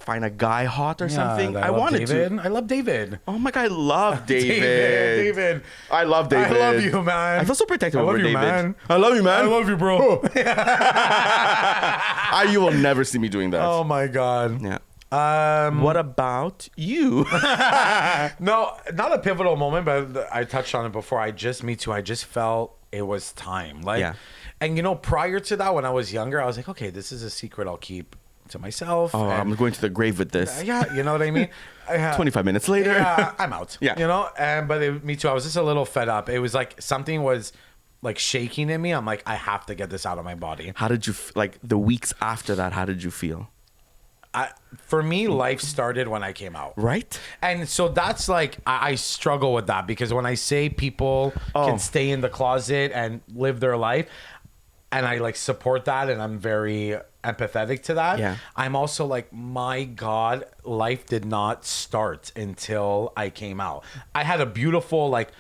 Speaker 1: Find a guy hot or something.
Speaker 2: I
Speaker 1: I
Speaker 2: love
Speaker 1: wanted
Speaker 2: David.
Speaker 1: to.
Speaker 2: I love David.
Speaker 1: Oh my God, I love David.
Speaker 2: David.
Speaker 1: I love David.
Speaker 2: I love you, man.
Speaker 1: I feel so protective
Speaker 2: I love
Speaker 1: over
Speaker 2: you,
Speaker 1: David.
Speaker 2: man.
Speaker 1: I love you, man.
Speaker 2: I love you, bro.
Speaker 1: You will never see me doing that.
Speaker 2: Oh my God.
Speaker 1: Yeah. What about you?
Speaker 2: No, not a pivotal moment, but I touched on it before. Me too. I just felt it was time. Like,
Speaker 1: Yeah.
Speaker 2: And prior to that, when I was younger, I was like, okay, this is a secret I'll keep to myself.
Speaker 1: Oh,
Speaker 2: and
Speaker 1: I'm going to the grave with this.
Speaker 2: yeah, you know what I mean?
Speaker 1: 25 minutes later.
Speaker 2: Yeah, I'm out.
Speaker 1: Yeah.
Speaker 2: But me too. I was just a little fed up. It was like something was like shaking in me. I'm like, I have to get this out of my body.
Speaker 1: How did you, the weeks after that, how did you feel?
Speaker 2: For me, life started when I came out.
Speaker 1: Right?
Speaker 2: And so that's like, I struggle with that because when I say people can stay in the closet and live their life, and I like support that and I'm very empathetic to that.
Speaker 1: Yeah.
Speaker 2: I'm also like, my God, life did not start until I came out. I had a beautiful, like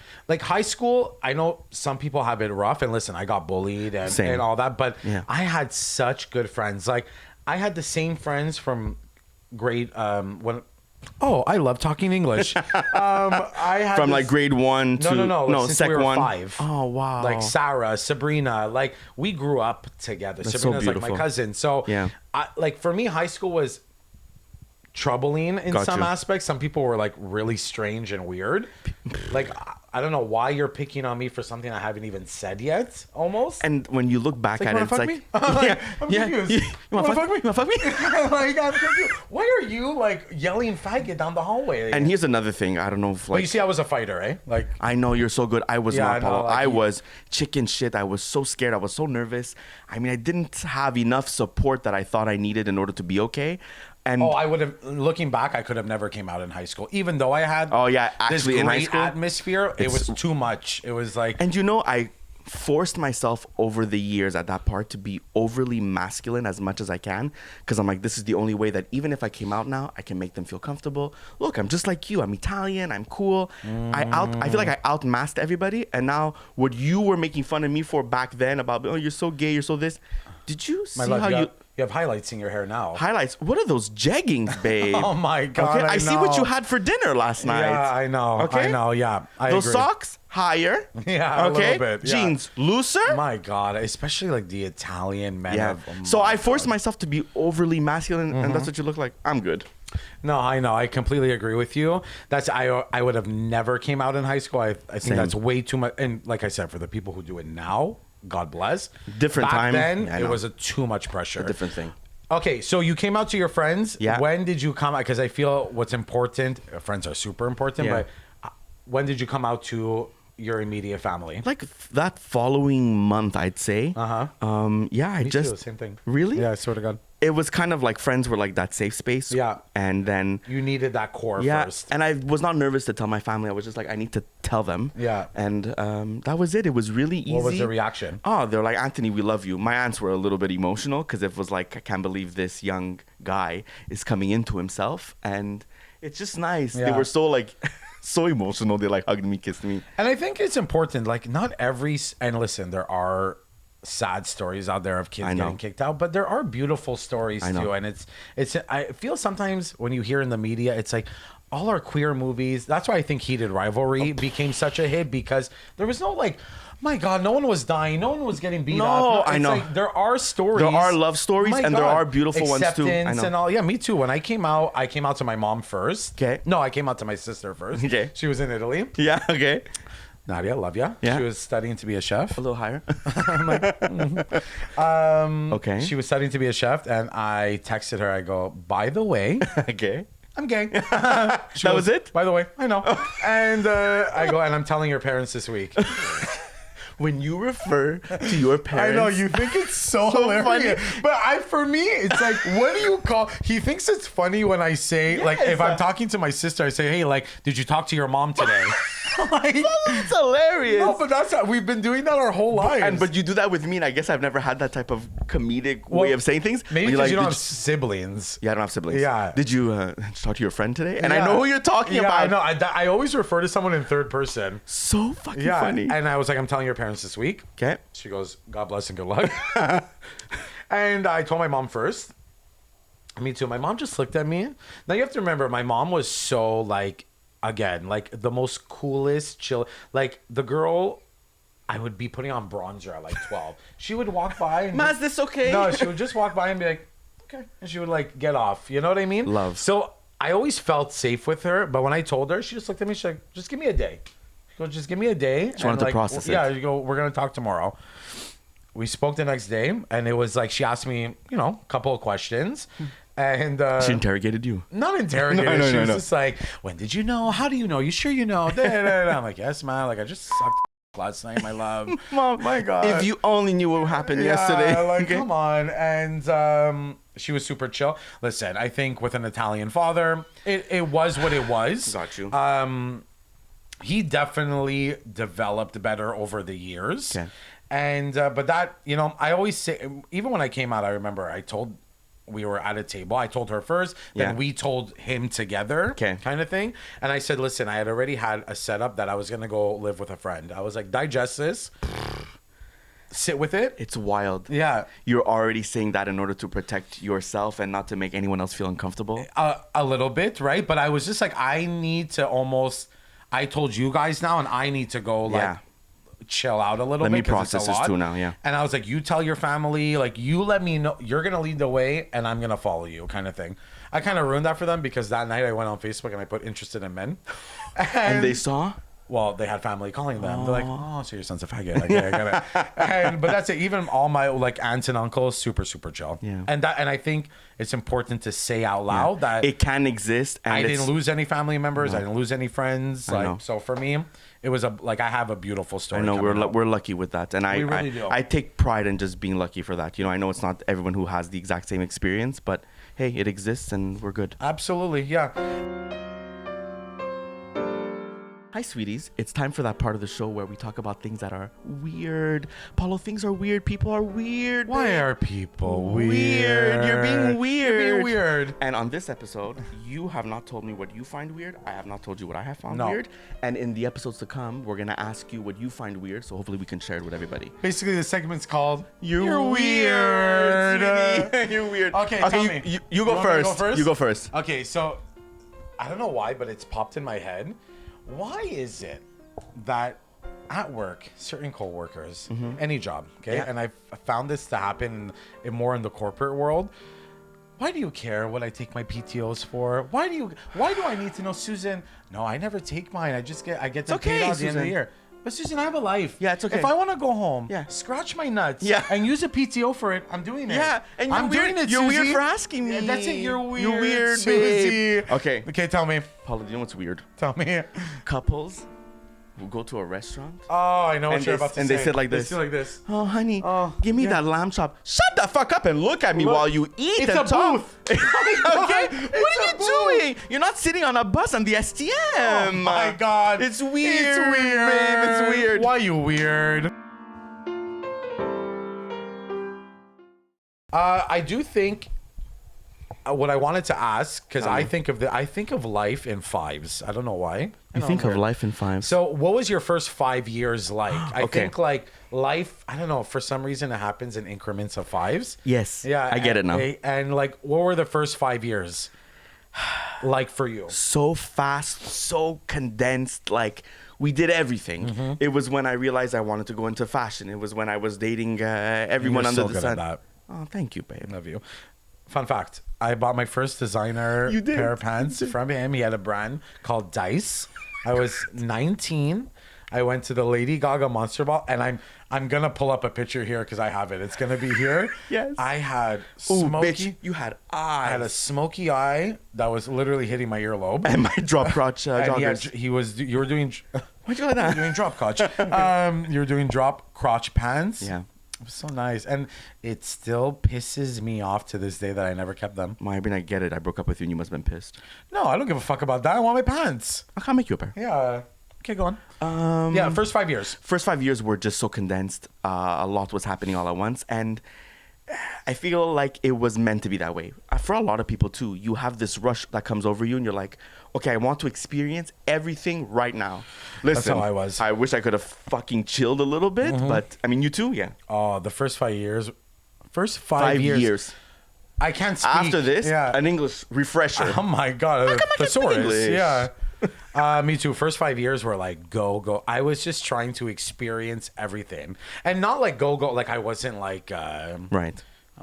Speaker 2: high school. I know some people have it rough, and listen, I got bullied and all that, but
Speaker 1: Yeah.
Speaker 2: I had such good friends. Like I had the same friends from grade, I love talking English. I had
Speaker 1: From
Speaker 2: this-
Speaker 1: grade 1 to...
Speaker 2: No, since
Speaker 1: sec
Speaker 2: we were
Speaker 1: 1.
Speaker 2: 5.
Speaker 1: Oh, wow.
Speaker 2: Like Sarah, Sabrina, like we grew up together.
Speaker 1: That's so
Speaker 2: Sabrina's like my
Speaker 1: beautiful.
Speaker 2: cousin. So
Speaker 1: Yeah.
Speaker 2: for me, high school was troubling in
Speaker 1: Got
Speaker 2: some
Speaker 1: you.
Speaker 2: aspects. Some people were like really strange and weird. Like I don't know why you're picking on me for something I haven't even said yet. Almost.
Speaker 1: And when you look back
Speaker 2: Like,
Speaker 1: at
Speaker 2: you
Speaker 1: it, it's
Speaker 2: wanna
Speaker 1: like...
Speaker 2: fuck me? I'm confused.
Speaker 1: You want to fuck me? You want to fuck me?
Speaker 2: Like, I'm confused. Why are you like yelling faggot down the hallway?
Speaker 1: And here's another thing. I don't know if
Speaker 2: But you see, I was a fighter, eh? Like
Speaker 1: I know you're so good. I was
Speaker 2: Yeah,
Speaker 1: not,
Speaker 2: I know,
Speaker 1: Paulo.
Speaker 2: like
Speaker 1: I
Speaker 2: you-
Speaker 1: was chicken shit. I was so scared. I was so nervous. I mean, I didn't have enough support that I thought I needed in order to be okay. And
Speaker 2: I would have. Looking back, I could have never came out in high school, even though I had.
Speaker 1: Oh, yeah,
Speaker 2: this
Speaker 1: actually, in high
Speaker 2: great
Speaker 1: school,
Speaker 2: atmosphere. It was too much. It was like.
Speaker 1: And forced myself over the years at that part to be overly masculine as much as I can, because I'm like, this is the only way that even if I came out now, I can make them feel comfortable. Look, I'm just like you. I'm Italian. I'm cool. I feel like I outmasked everybody, and now what you were making fun of me for back then about, oh, you're so gay, you're so this. Did you see how you
Speaker 2: have highlights in your hair now?
Speaker 1: Highlights? What are those jeggings, babe?
Speaker 2: Oh my God!
Speaker 1: Okay, I see what you had for dinner last night.
Speaker 2: Yeah, I know.
Speaker 1: Okay,
Speaker 2: I know. Yeah,
Speaker 1: those
Speaker 2: agree.
Speaker 1: socks higher.
Speaker 2: Yeah,
Speaker 1: okay.
Speaker 2: A little bit. Yeah.
Speaker 1: Jeans looser.
Speaker 2: My God, especially like the Italian men.
Speaker 1: Yeah. So I forced myself to be overly masculine, and that's what you look like. I'm good.
Speaker 2: No, I know. I completely agree with you. I would have never came out in high school. I think that's way too much. And like I said, for the people who do it now, God bless.
Speaker 1: Different
Speaker 2: Back
Speaker 1: time.
Speaker 2: then, it was too much pressure.
Speaker 1: A different thing.
Speaker 2: Okay, so you came out to your friends.
Speaker 1: Yeah.
Speaker 2: When did you come out? Because I feel what's important, friends are super important, but when did you come out to your immediate family?
Speaker 1: Like that following month, I'd say. Yeah,
Speaker 2: Me too, same thing.
Speaker 1: Really?
Speaker 2: Yeah, I swear to God.
Speaker 1: It was kind of like friends were like that safe space.
Speaker 2: Yeah.
Speaker 1: And then
Speaker 2: you needed that core first.
Speaker 1: And I was not nervous to tell my family. I was just like, I need to tell them.
Speaker 2: Yeah.
Speaker 1: And that was it. It was really easy.
Speaker 2: What was the reaction?
Speaker 1: Oh, they're like, Anthony, we love you. My aunts were a little bit emotional because it was like, I can't believe this young guy is coming into himself. And it's just nice.
Speaker 2: Yeah.
Speaker 1: They were so like... so emotional. They like hugged me, kissed me.
Speaker 2: And I think it's important. Like not every, and listen, there are sad stories out there of kids getting kicked out, but there are beautiful stories too. And I feel sometimes when you hear in the media, it's like all our queer movies. That's why I think Heated Rivalry became such a hit, because there was no like, my God, no one was dying. No one was getting beat up. No,
Speaker 1: I know.
Speaker 2: Like, there are stories.
Speaker 1: There are love stories, and there are beautiful ones too. I know.
Speaker 2: And all. Yeah, me too. When I came out to my mom first.
Speaker 1: Okay.
Speaker 2: No, I came out to my sister first.
Speaker 1: Okay.
Speaker 2: She was in Italy.
Speaker 1: Yeah, okay.
Speaker 2: Nadia, love ya.
Speaker 1: Yeah.
Speaker 2: She was studying to be a chef.
Speaker 1: A little higher.
Speaker 2: Okay. She was studying to be a chef, and I texted her. I go, by the way.
Speaker 1: Okay.
Speaker 2: I'm gay.
Speaker 1: That was it?
Speaker 2: By the way, I know. And I go, and I'm telling your parents this week.
Speaker 1: When you refer to your parents,
Speaker 2: I know you think it's so hilarious,
Speaker 1: funny.
Speaker 2: But for me, it's like, what do you call? He thinks it's funny when I say, like, if I'm talking to my sister, I say, hey, like, did you talk to your mom today? Like,
Speaker 1: it's hilarious.
Speaker 2: No, but we've been doing that our whole lives.
Speaker 1: But you do that with me, and I guess I've never had that type of comedic way of saying things.
Speaker 2: Maybe because you don't have siblings.
Speaker 1: Yeah, I don't have siblings.
Speaker 2: Yeah.
Speaker 1: Did you talk to your friend today? And I know who you're talking about.
Speaker 2: I know. I always refer to someone in third person.
Speaker 1: So fucking funny.
Speaker 2: And I was like, I'm telling your parents this week.
Speaker 1: Okay.
Speaker 2: She goes, God bless and good luck. And I told my mom first. Me too. My mom just looked at me. Now you have to remember, my mom was so like, again, like the most coolest, chill. Like the girl, I would be putting on bronzer at like 12. She would walk by and
Speaker 1: Ma, is this okay?
Speaker 2: No, she would just walk by and be like, okay. And she would like get off. You know what I mean?
Speaker 1: Love.
Speaker 2: So I always felt safe with her. But when I told her, she just looked at me. She's like, just give me a day. She goes, just give me a day.
Speaker 1: She wanted to process it.
Speaker 2: Yeah, you go, we're going to talk tomorrow. We spoke the next day. And it was like, she asked me, a couple of questions. And
Speaker 1: she interrogated you.
Speaker 2: Not interrogated. She was just like, when did you know? How do you know? You sure you know? I'm like, yes, man. Like, I just sucked last night, my love.
Speaker 1: Mom,
Speaker 2: my God.
Speaker 1: If you only knew what happened yesterday.
Speaker 2: Like, come on. And she was super chill. Listen, I think with an Italian father, it was what it was.
Speaker 1: Got you.
Speaker 2: He definitely developed better over the years.
Speaker 1: Okay.
Speaker 2: And, but that, I always say, even when I came out, I remember we were at a table. I told her first, then we told him together, kind of thing. And I said, listen, I had already had a setup that I was going to go live with a friend. I was like, digest this, sit with it.
Speaker 1: It's wild.
Speaker 2: Yeah.
Speaker 1: You're already saying that in order to protect yourself and not to make anyone else feel uncomfortable.
Speaker 2: A little bit, right? But I was just like, I told you guys now, and I need to go chill out a little bit.
Speaker 1: Let me process this too now, yeah.
Speaker 2: And I was like, you tell your family, like, you let me know, you're going to lead the way and I'm going to follow you, kind of thing. I kind of ruined that for them because that night I went on Facebook and I put interested in men.
Speaker 1: And they saw?
Speaker 2: Well, they had family calling them. They're like, oh, so your son's a faggot. Okay, I get it. But that's it. Even all my like aunts and uncles, super, super chill.
Speaker 1: Yeah.
Speaker 2: And I think it's important to say out loud that
Speaker 1: it can exist. And
Speaker 2: I didn't lose any family members. I didn't lose any friends. Like, so for me, it was I have a beautiful story.
Speaker 1: I know we're lucky with that, and
Speaker 2: we really do.
Speaker 1: I take pride in just being lucky for that. I know it's not everyone who has the exact same experience, but hey, it exists, and we're good.
Speaker 2: Absolutely, yeah.
Speaker 1: Hi, sweeties. It's time for that part of the show where we talk about things that are weird. Paulo, things are weird. People are weird.
Speaker 2: Why
Speaker 1: babe.
Speaker 2: are people weird?
Speaker 1: You're being weird.
Speaker 2: You're being weird.
Speaker 1: And on this episode, you have not told me what you find weird. I have not told you what I have found
Speaker 2: No.
Speaker 1: weird. And in the episodes to come, we're going to ask you what you find weird. So hopefully we can share it with everybody.
Speaker 2: Basically, the segment's called
Speaker 1: You're
Speaker 2: weird.
Speaker 1: sweetie. You're weird.
Speaker 2: Okay, tell me.
Speaker 1: You go
Speaker 2: want me to
Speaker 1: first.
Speaker 2: go first?
Speaker 1: You go first.
Speaker 2: Okay, so I don't know why, but it's popped in my head. Why is it that at work, certain coworkers, any job, okay,
Speaker 1: Yeah.
Speaker 2: and I've found this to happen more in the corporate world. Why do you care what I take my PTOs for? Why do I need to know, Susan? No, I never take mine. I get them
Speaker 1: okay,
Speaker 2: paid out at the end of the
Speaker 1: Susan.
Speaker 2: year. But Susan, I have a life.
Speaker 1: Yeah, it's okay.
Speaker 2: If I want to go home,
Speaker 1: Yeah.
Speaker 2: scratch my nuts,
Speaker 1: Yeah.
Speaker 2: and use a PTO for it, I'm doing it.
Speaker 1: Yeah, and you're
Speaker 2: I'm
Speaker 1: weird.
Speaker 2: doing it,
Speaker 1: You're weird
Speaker 2: Susie.
Speaker 1: for asking me.
Speaker 2: Yeah, that's it. You're weird.
Speaker 1: You're weird,
Speaker 2: Susie.
Speaker 1: babe. Okay.
Speaker 2: Okay, tell me.
Speaker 1: Paulo, do you know what's weird?
Speaker 2: Tell me.
Speaker 1: Couples will go to a restaurant.
Speaker 2: Oh, I know what
Speaker 1: And
Speaker 2: you're
Speaker 1: they-
Speaker 2: about to
Speaker 1: and
Speaker 2: say.
Speaker 1: they sit like this.
Speaker 2: They sit like this.
Speaker 1: Oh, honey,
Speaker 2: Oh,
Speaker 1: give me
Speaker 2: yeah.
Speaker 1: that lamb chop. Shut the fuck up and look at me
Speaker 2: Look,
Speaker 1: while you eat
Speaker 2: it's
Speaker 1: and
Speaker 2: a
Speaker 1: talk.
Speaker 2: booth.
Speaker 1: Okay?
Speaker 2: Oh my God,
Speaker 1: What
Speaker 2: it's
Speaker 1: are
Speaker 2: a
Speaker 1: you
Speaker 2: booth.
Speaker 1: doing? You're not sitting on a bus on the STM.
Speaker 2: Oh my God.
Speaker 1: It's weird.
Speaker 2: It's weird.
Speaker 1: Babe, it's weird.
Speaker 2: Why you weird? I do think what I wanted to ask, because I think of life in fives. I don't know why.
Speaker 1: You
Speaker 2: I know
Speaker 1: think
Speaker 2: I'm
Speaker 1: of
Speaker 2: weird.
Speaker 1: life in five.
Speaker 2: So what was your first 5 years like? I
Speaker 1: Okay.
Speaker 2: think like life, I don't know, for some reason it happens in increments of fives.
Speaker 1: Yes.
Speaker 2: Yeah.
Speaker 1: I get it now.
Speaker 2: And like, what were the first 5 years like for you?
Speaker 1: So fast, so condensed, like we did everything. It was when I realized I wanted to go into fashion. It was when I was dating everyone
Speaker 2: You're
Speaker 1: under
Speaker 2: so
Speaker 1: the
Speaker 2: good
Speaker 1: sun.
Speaker 2: at that.
Speaker 1: Oh, thank you, babe.
Speaker 2: Love you. Fun fact, I bought my first designer
Speaker 1: You did.
Speaker 2: pair of pants from him. He had a brand called Dice. I was 19. I went to the Lady Gaga Monster Ball, and I'm gonna pull up a picture here because I have it. It's gonna be here.
Speaker 1: Yes.
Speaker 2: I had
Speaker 1: Ooh,
Speaker 2: smoky.
Speaker 1: bitch, you had
Speaker 2: I had a
Speaker 1: eyes.
Speaker 2: smoky eye that was literally hitting my earlobe.
Speaker 1: And my drop crotch
Speaker 2: And
Speaker 1: joggers.
Speaker 2: you were doing
Speaker 1: Why'd you like that?
Speaker 2: doing drop crotch. You were doing drop crotch pants.
Speaker 1: Yeah.
Speaker 2: It was so nice, and it still pisses me off to this day that I never kept them.
Speaker 1: I mean, I get it. I broke up with you and you must have been pissed.
Speaker 2: No, I don't give a fuck about that. I want my pants.
Speaker 1: I can't make you a pair.
Speaker 2: Yeah. Okay, go on. Yeah, first 5 years.
Speaker 1: First 5 years were just so condensed. A lot was happening all at once. And I feel like it was meant to be that way. For a lot of people too, you have this rush that comes over you and you're like, okay, I want to experience everything right now. Listen,
Speaker 2: how I was.
Speaker 1: I wish I could have fucking chilled a little bit, but I mean, you too, yeah.
Speaker 2: Oh, the first 5 years. First 5
Speaker 1: 5
Speaker 2: years.
Speaker 1: years.
Speaker 2: I can't speak.
Speaker 1: After this,
Speaker 2: yeah.
Speaker 1: an English refresher.
Speaker 2: Oh my God.
Speaker 1: come I can't speak
Speaker 2: Thesaurus.
Speaker 1: English?
Speaker 2: Yeah. Me too. First 5 years were like go. I was just trying to experience everything, and not like go. Like I wasn't like
Speaker 1: Right.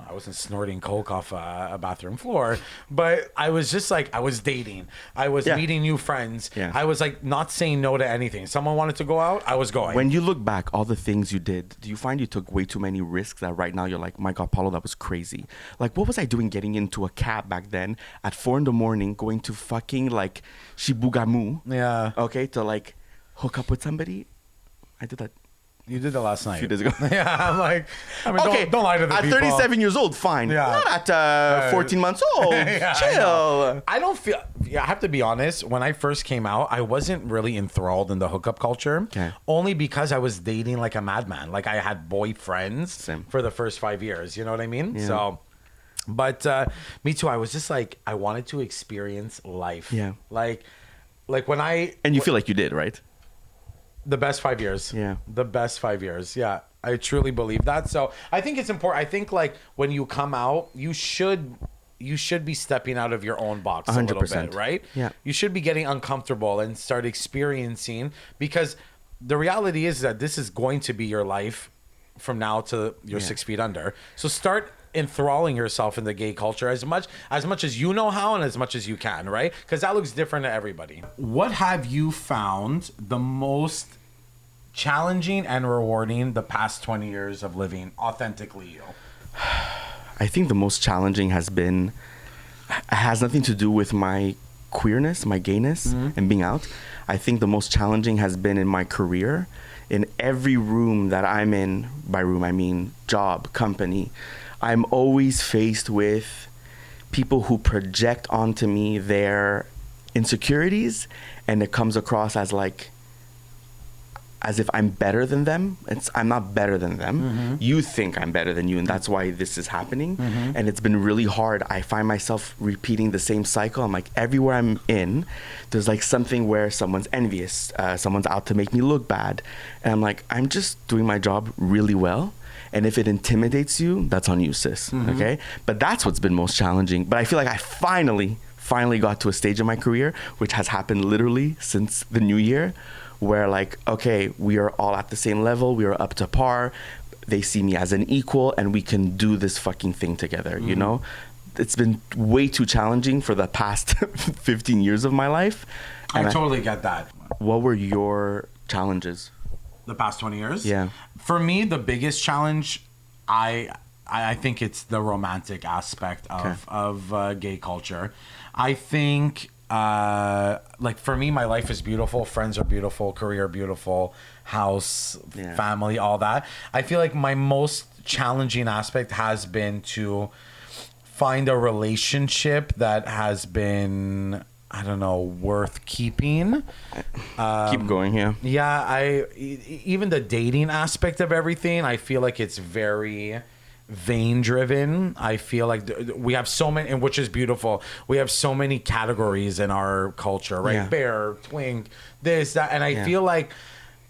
Speaker 2: I wasn't snorting coke off a bathroom floor, but I was just like, I was dating. I was
Speaker 1: Yeah.
Speaker 2: meeting new friends.
Speaker 1: Yeah.
Speaker 2: I was like not saying no to anything. Someone wanted to go out, I was going.
Speaker 1: When you look back, all the things you did, do you find you took way too many risks that right now you're like, my God, Paulo, that was crazy? Like, what was I doing getting into a cab back then at 4 a.m, going to fucking like Shibugamu?
Speaker 2: Yeah.
Speaker 1: Okay, to like hook up with somebody? I did that
Speaker 2: You did that last
Speaker 1: a
Speaker 2: night.
Speaker 1: few days ago.
Speaker 2: Yeah, I'm like, I mean,
Speaker 1: Okay,
Speaker 2: don't lie to the
Speaker 1: at
Speaker 2: people.
Speaker 1: 37 years old, fine.
Speaker 2: Yeah.
Speaker 1: Not at 14 months old.
Speaker 2: Yeah, I
Speaker 1: Chill.
Speaker 2: know. I don't feel. Yeah, I have to be honest. When I first came out, I wasn't really enthralled in the hookup culture.
Speaker 1: Okay.
Speaker 2: Only because I was dating like a madman. Like I had boyfriends
Speaker 1: Same.
Speaker 2: for the first 5 years. You know what I mean?
Speaker 1: Yeah.
Speaker 2: So, but me too. I was just like, I wanted to experience life.
Speaker 1: Yeah.
Speaker 2: Like when I
Speaker 1: And you feel like you did, right?
Speaker 2: the best 5 years.
Speaker 1: Yeah.
Speaker 2: The best 5 years. Yeah. I truly believe that. So I think it's important. I think like when you come out, you should be stepping out of your own box a little
Speaker 1: 100%.
Speaker 2: bit, right?
Speaker 1: Yeah.
Speaker 2: You should be getting uncomfortable and start experiencing, because the reality is that this is going to be your life from now to your 6 feet under. So start enthralling yourself in the gay culture as much as you know how and as much as you can, right? Because that looks different to everybody. What have you found the most challenging and rewarding the past 20 years of living authentically you?
Speaker 1: I think the most challenging has nothing to do with my queerness, my gayness, and being out. I think the most challenging has been in my career. In every room that I'm in, by room I mean job, company, I'm always faced with people who project onto me their insecurities, and it comes across as like as if I'm better than them. I'm not better than them. You think I'm better than you, and that's why this is happening. And it's been really hard. I find myself repeating the same cycle. I'm like, everywhere I'm in, there's like something where someone's envious, someone's out to make me look bad, and I'm like, I'm just doing my job really well. And if it intimidates you, that's on you, sis. Okay? But that's what's been most challenging. But I feel like I finally got to a stage in my career, which has happened literally since the new year, where like, okay, we are all at the same level. We are up to par. They see me as an equal, and we can do this fucking thing together, you know? It's been way too challenging for the past 15 years of my life.
Speaker 2: And I totally get that.
Speaker 1: What were your challenges?
Speaker 2: The past 20 years?
Speaker 1: Yeah.
Speaker 2: For me, the biggest challenge, I think it's the romantic aspect of gay culture. I think, like for me, my life is beautiful. Friends are beautiful. Career beautiful. House, family, all that. I feel like my most challenging aspect has been to find a relationship that has been, I don't know, worth keeping.
Speaker 1: Keep going, yeah.
Speaker 2: Yeah, even the dating aspect of everything, I feel like it's very vain driven. I feel like we have so many, and which is beautiful. We have so many categories in our culture, right?
Speaker 1: Yeah.
Speaker 2: Bear, twink, this, that, and I feel like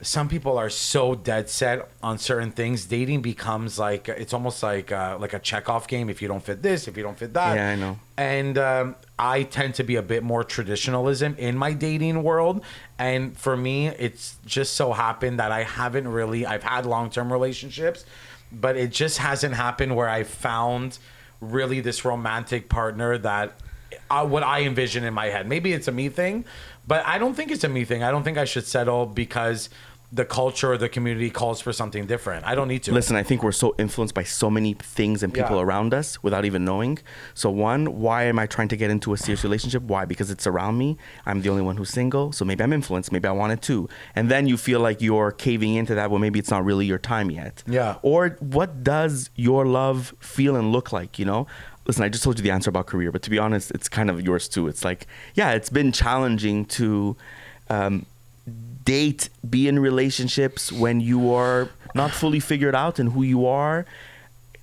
Speaker 2: some people are so dead set on certain things. Dating becomes like, it's almost like a checkoff game. If you don't fit this, if you don't fit that.
Speaker 1: Yeah, I know.
Speaker 2: And I tend to be a bit more traditionalism in my dating world. And for me, it's just so happened that I've had long-term relationships, but it just hasn't happened where I found really this romantic partner that what I envision in my head. Maybe it's a me thing, but I don't think it's a me thing. I don't think I should settle because the culture or the community calls for something different. I don't need to.
Speaker 1: Listen, I think we're so influenced by so many things and people around us without even knowing. So one, why am I trying to get into a serious relationship? Why? Because it's around me. I'm the only one who's single. So maybe I'm influenced. Maybe I want it too. And then you feel like you're caving into that. Well, maybe it's not really your time yet.
Speaker 2: Yeah.
Speaker 1: Or what does your love feel and look like, you know? Listen, I just told you the answer about career, but to be honest, it's kind of yours too. It's like, yeah, it's been challenging to date, be in relationships when you are not fully figured out in who you are.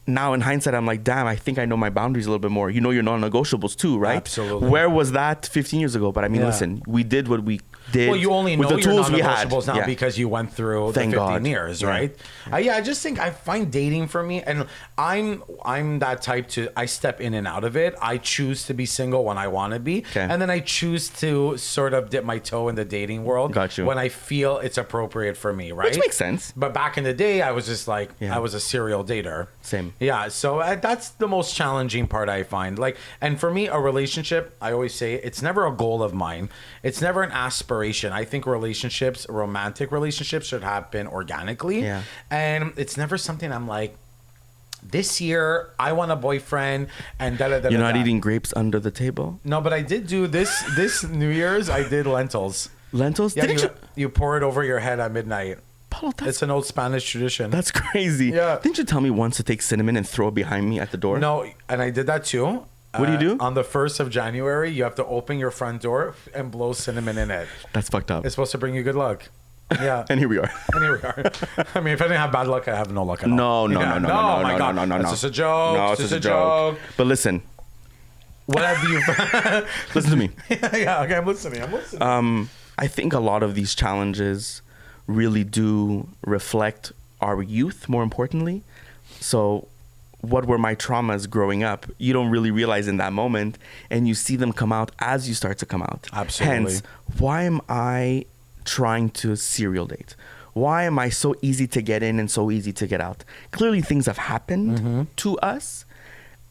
Speaker 1: Now in hindsight, I'm like, damn, I think I know my boundaries a little bit more. You know your non-negotiables too, right?
Speaker 2: Absolutely.
Speaker 1: Where was that 15 years ago? But I mean, listen, we did what we did.
Speaker 2: Well, you only
Speaker 1: with
Speaker 2: know
Speaker 1: the
Speaker 2: your
Speaker 1: tools we had.
Speaker 2: non-negotiables now because you went through
Speaker 1: Thank
Speaker 2: the 15
Speaker 1: God.
Speaker 2: years,
Speaker 1: Yeah.
Speaker 2: right? I just think I find dating for me, and I'm that type I step in and out of it. I choose to be single when I want to be, and then I choose to sort of dip my toe in the dating world
Speaker 1: Got you.
Speaker 2: when I feel it's appropriate for me, right?
Speaker 1: Which makes sense.
Speaker 2: But back in the day, I was just like, I was a serial dater.
Speaker 1: Same.
Speaker 2: Yeah, so that's the most challenging part I find. Like, and for me, a relationship, I always say it's never a goal of mine. It's never an aspiration. I think romantic relationships should happen organically.
Speaker 1: Yeah.
Speaker 2: And it's never something I'm like, this year I want a boyfriend and da-da-da-da-da.
Speaker 1: You're not eating grapes under the table?
Speaker 2: No, but I did do this New Year's, I did lentils.
Speaker 1: Lentils?
Speaker 2: Yeah,
Speaker 1: Didn't
Speaker 2: you pour it over your head at midnight.
Speaker 1: Paulo,
Speaker 2: It's an old Spanish tradition.
Speaker 1: that's crazy.
Speaker 2: Yeah.
Speaker 1: Didn't you tell me once to take cinnamon and throw it behind me at the door?
Speaker 2: No, and I did that too.
Speaker 1: What do you do?
Speaker 2: On the 1st of January, you have to open your front door and blow cinnamon in it.
Speaker 1: That's fucked up.
Speaker 2: It's supposed to bring you good luck. Yeah.
Speaker 1: And here we are.
Speaker 2: And here we are. I mean, if I didn't have bad luck, I have no luck at all.
Speaker 1: No.
Speaker 2: Oh my God. That's just a joke.
Speaker 1: No, it's just a joke. But listen.
Speaker 2: What have you...
Speaker 1: Listen to me.
Speaker 2: Yeah, okay, I'm listening.
Speaker 1: I think a lot of these challenges really do reflect our youth, more importantly. So what were my traumas growing up? You don't really realize in that moment, and you see them come out as you start to come out.
Speaker 2: Absolutely.
Speaker 1: Hence, why am I trying to serial date? Why am I so easy to get in and so easy to get out? Clearly things have happened to us,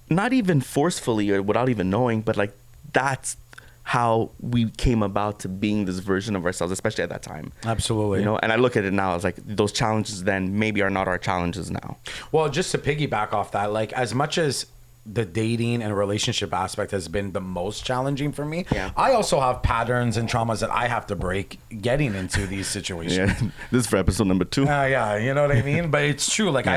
Speaker 1: not even forcefully or without even knowing, but like that's how we came about to being this version of ourselves, especially at that time.
Speaker 2: Absolutely.
Speaker 1: You know, and I look at it now as like those challenges then maybe are not our challenges now.
Speaker 2: Well, just to piggyback off that, like as much as the dating and relationship aspect has been the most challenging for me, I also have patterns and traumas that I have to break getting into these situations.
Speaker 1: Yeah, this is for episode number 2.
Speaker 2: Yeah, you know what I mean? But it's true. Like I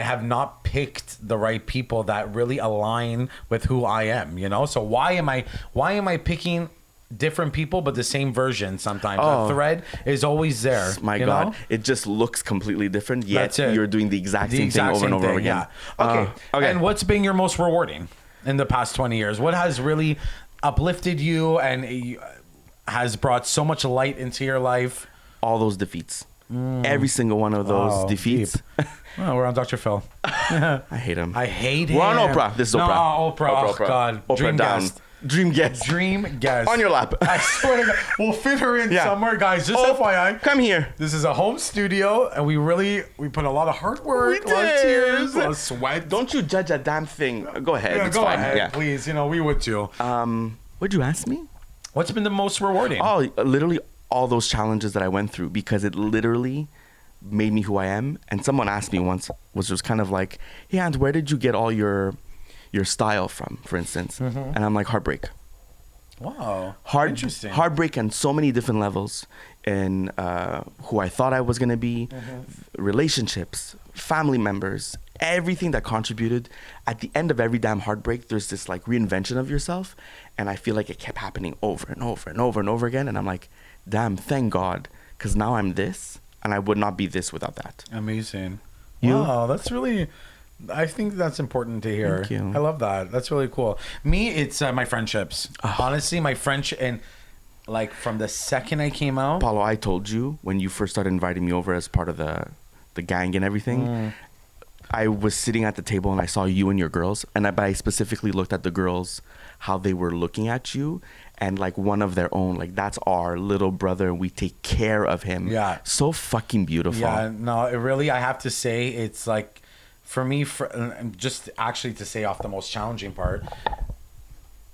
Speaker 2: have not picked the right people that really align with who I am, you know? So why am I picking different people, but the same version sometimes. The thread is always there.
Speaker 1: My God. It just looks completely different, yet you're doing the exact same thing over and over again.
Speaker 2: Yeah. Okay. And what's been your most rewarding in the past 20 years? What has really uplifted you and has brought so much light into your life?
Speaker 1: All those defeats. Every single one of those defeats.
Speaker 2: Oh, we're on Dr. Phil.
Speaker 1: I hate him.
Speaker 2: I hate him.
Speaker 1: We're on Oprah. This is Oprah.
Speaker 2: No, Oprah. Oh, God.
Speaker 1: Oprah
Speaker 2: Dream
Speaker 1: down.
Speaker 2: guest.
Speaker 1: Dream guest.
Speaker 2: Dream guest.
Speaker 1: On your lap.
Speaker 2: I swear to God. We'll fit her in somewhere, guys. Just FYI.
Speaker 1: Come here.
Speaker 2: This is a home studio, and we put a lot of hard work, a lot of tears, a lot of sweat.
Speaker 1: Don't you judge a damn thing. Go ahead.
Speaker 2: Yeah,
Speaker 1: it's
Speaker 2: go
Speaker 1: fine.
Speaker 2: ahead, please. We would too.
Speaker 1: What'd you ask me?
Speaker 2: What's been the most rewarding?
Speaker 1: Oh, literally all those challenges that I went through, because it literally made me who I am. And someone asked me once, was just kind of like, hey, Ant, where did you get all your style from, for instance? And I'm like, heartbreak.
Speaker 2: Wow. Interesting.
Speaker 1: Heartbreak on so many different levels, and who I thought I was going to be, relationships, family members, everything that contributed. At the end of every damn heartbreak, there's this like reinvention of yourself. And I feel like it kept happening over and over and over and over again. And I'm like, damn, thank God. Because now I'm this, and I would not be this without that.
Speaker 2: Amazing.
Speaker 1: You?
Speaker 2: Wow, that's really... I think that's important to hear.
Speaker 1: Thank you.
Speaker 2: I love that. That's really cool. Me, it's my friendships. Honestly, my friendship, and like from the second I came out...
Speaker 1: Paulo, I told you when you first started inviting me over as part of the gang and everything, I was sitting at the table and I saw you and your girls, and I specifically looked at the girls, how they were looking at you, and like one of their own, like that's our little brother, we take care of him.
Speaker 2: Yeah.
Speaker 1: So fucking beautiful.
Speaker 2: Yeah, no, it really, I have to say, it's like, for me, just actually to say off the most challenging part,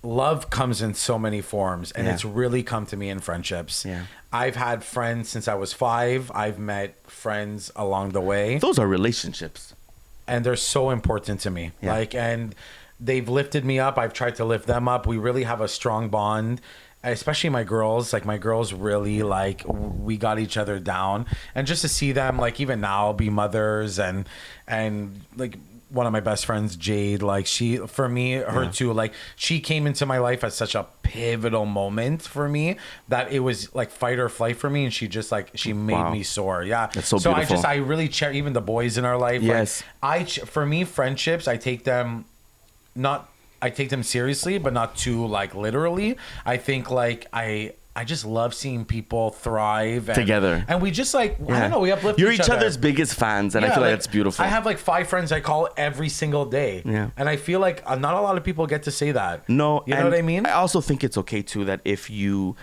Speaker 2: love comes in so many forms, and it's really come to me in friendships.
Speaker 1: Yeah.
Speaker 2: I've had friends since I was 5. I've met friends along the way.
Speaker 1: Those are relationships.
Speaker 2: And they're so important to me.
Speaker 1: Yeah.
Speaker 2: Like, and they've lifted me up. I've tried to lift them up. We really have a strong bond. Especially my girls, like my girls really like, we got each other down. And just to see them, like even now, be mothers, and like one of my best friends, Jade, like she, for me, her too, like she came into my life at such a pivotal moment for me that it was like fight or flight for me. And she just like, she made me soar. Yeah.
Speaker 1: That's so beautiful.
Speaker 2: I really cherish even the boys in our life.
Speaker 1: Yes.
Speaker 2: Like, for me, friendships, I take them seriously, but not too like literally. I think like I just love seeing people thrive
Speaker 1: together,
Speaker 2: and we just like I don't know, we uplift.
Speaker 1: You're each other's biggest fans, and I feel like that's beautiful.
Speaker 2: I have like 5 friends I call every single day, and I feel like not a lot of people get to say that.
Speaker 1: No,
Speaker 2: you know what I mean.
Speaker 1: I also think it's okay too that if you're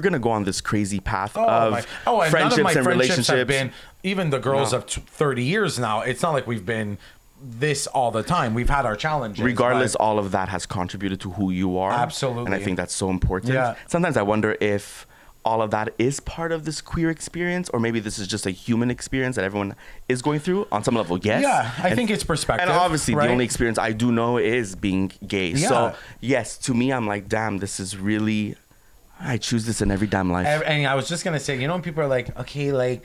Speaker 1: gonna go on this crazy path of
Speaker 2: and
Speaker 1: friendships
Speaker 2: none of my
Speaker 1: and
Speaker 2: friendships
Speaker 1: relationships.
Speaker 2: have been, even the girls of 30 years now. It's not like we've been this all the time. We've had our challenges.
Speaker 1: Regardless, all of that has contributed to who you are.
Speaker 2: Absolutely.
Speaker 1: And I think that's so important.
Speaker 2: Yeah.
Speaker 1: Sometimes I wonder if all of that is part of this queer experience, or maybe this is just a human experience that everyone is going through on some level. Yes.
Speaker 2: Yeah, I think it's perspective.
Speaker 1: And obviously, the only experience I do know is being gay.
Speaker 2: Yeah.
Speaker 1: So, yes, to me, I'm like, damn, this is really... I choose this in every damn life.
Speaker 2: And I was just going to say, when people are like, okay, like...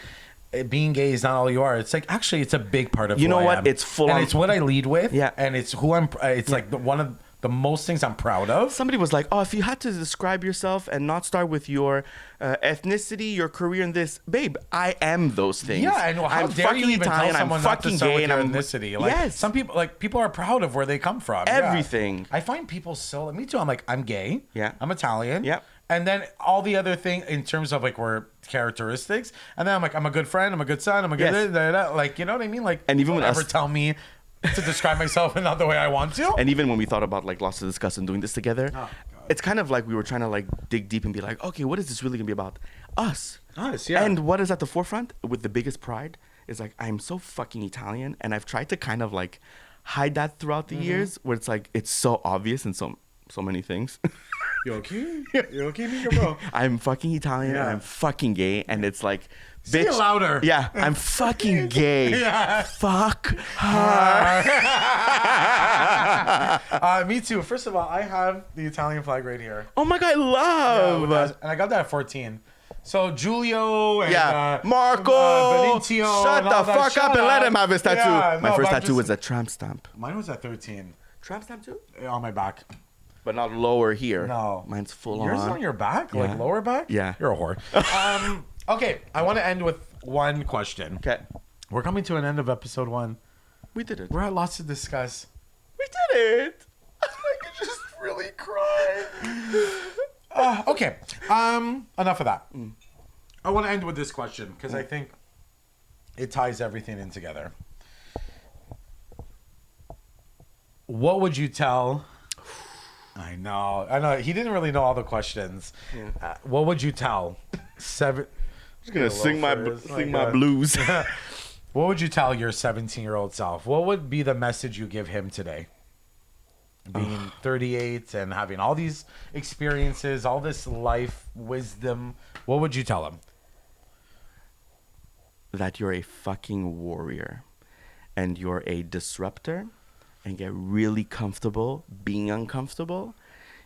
Speaker 2: being gay is not all you are. It's like, actually, it's a big part of who I am.
Speaker 1: It's full
Speaker 2: and
Speaker 1: on.
Speaker 2: it's what I lead with.
Speaker 1: Yeah.
Speaker 2: And it's who I'm. It's like one of the most things I'm proud of.
Speaker 1: Somebody was like, oh, if you had to describe yourself and not start with your ethnicity, your career, and this, babe, I am those things.
Speaker 2: Yeah, and how
Speaker 1: I'm
Speaker 2: dare you even
Speaker 1: Italian,
Speaker 2: tell someone
Speaker 1: I'm
Speaker 2: not to
Speaker 1: fucking
Speaker 2: start
Speaker 1: gay,
Speaker 2: with
Speaker 1: and
Speaker 2: your
Speaker 1: I'm
Speaker 2: ethnicity? Like,
Speaker 1: yes.
Speaker 2: some people are proud of where they come from.
Speaker 1: Everything.
Speaker 2: Yeah. I find people so. Me too. I'm like, I'm gay.
Speaker 1: Yeah.
Speaker 2: I'm Italian.
Speaker 1: Yeah.
Speaker 2: And then all the other thing in terms of like we're characteristics, and then I'm like, I'm a good friend, I'm a good son, I'm a good like, you know what I mean? Like,
Speaker 1: and even when
Speaker 2: ever tell me to describe myself in not the way I want to.
Speaker 1: And even when we thought about like Lost to Discuss and doing this together, it's kind of like we were trying to like dig deep and be like, okay, what is this really gonna be about? Us,
Speaker 2: yeah.
Speaker 1: And what is at the forefront with the biggest pride is like, I'm so fucking Italian, and I've tried to kind of like hide that throughout the years, where it's like it's so obvious in so many things.
Speaker 2: You okay? You okay, Mika, bro?
Speaker 1: I'm fucking Italian, and I'm fucking gay, and it's like, bitch.
Speaker 2: Say it louder.
Speaker 1: Yeah, I'm fucking gay. Yeah. Fuck her.
Speaker 2: Me too. First of all, I have the Italian flag right here.
Speaker 1: Oh my God, love.
Speaker 2: Yeah, and I got that at 14. So Giulio and
Speaker 1: Marco,
Speaker 2: Benicio,
Speaker 1: shut the fuck up and let him have his tattoo.
Speaker 2: Yeah,
Speaker 1: my first tattoo was a tramp stamp.
Speaker 2: Mine was at 13.
Speaker 1: Tramp stamp too?
Speaker 2: On my back.
Speaker 1: But not lower here.
Speaker 2: No.
Speaker 1: Mine's full
Speaker 2: Yours
Speaker 1: on.
Speaker 2: is on your back?
Speaker 1: Yeah.
Speaker 2: Like lower back?
Speaker 1: Yeah.
Speaker 2: You're a whore. Okay, I want to end with one question.
Speaker 1: Okay.
Speaker 2: We're coming to an end of episode 1.
Speaker 1: We did it.
Speaker 2: We're at lots to discuss.
Speaker 1: We did it. I could just really cry.
Speaker 2: Okay. Enough of that. I want to end with this question because I think it ties everything in together. What would you tell? I know. He didn't really know all the questions.
Speaker 1: Yeah.
Speaker 2: What would you tell?
Speaker 1: I'm just gonna sing my
Speaker 2: God.
Speaker 1: blues.
Speaker 2: What would you tell your 17-year-old self? What would be the message you give him today? Being 38 and having all these experiences, all this life wisdom, what would you tell him?
Speaker 1: That you're a fucking warrior and you're a disruptor, and get really comfortable being uncomfortable,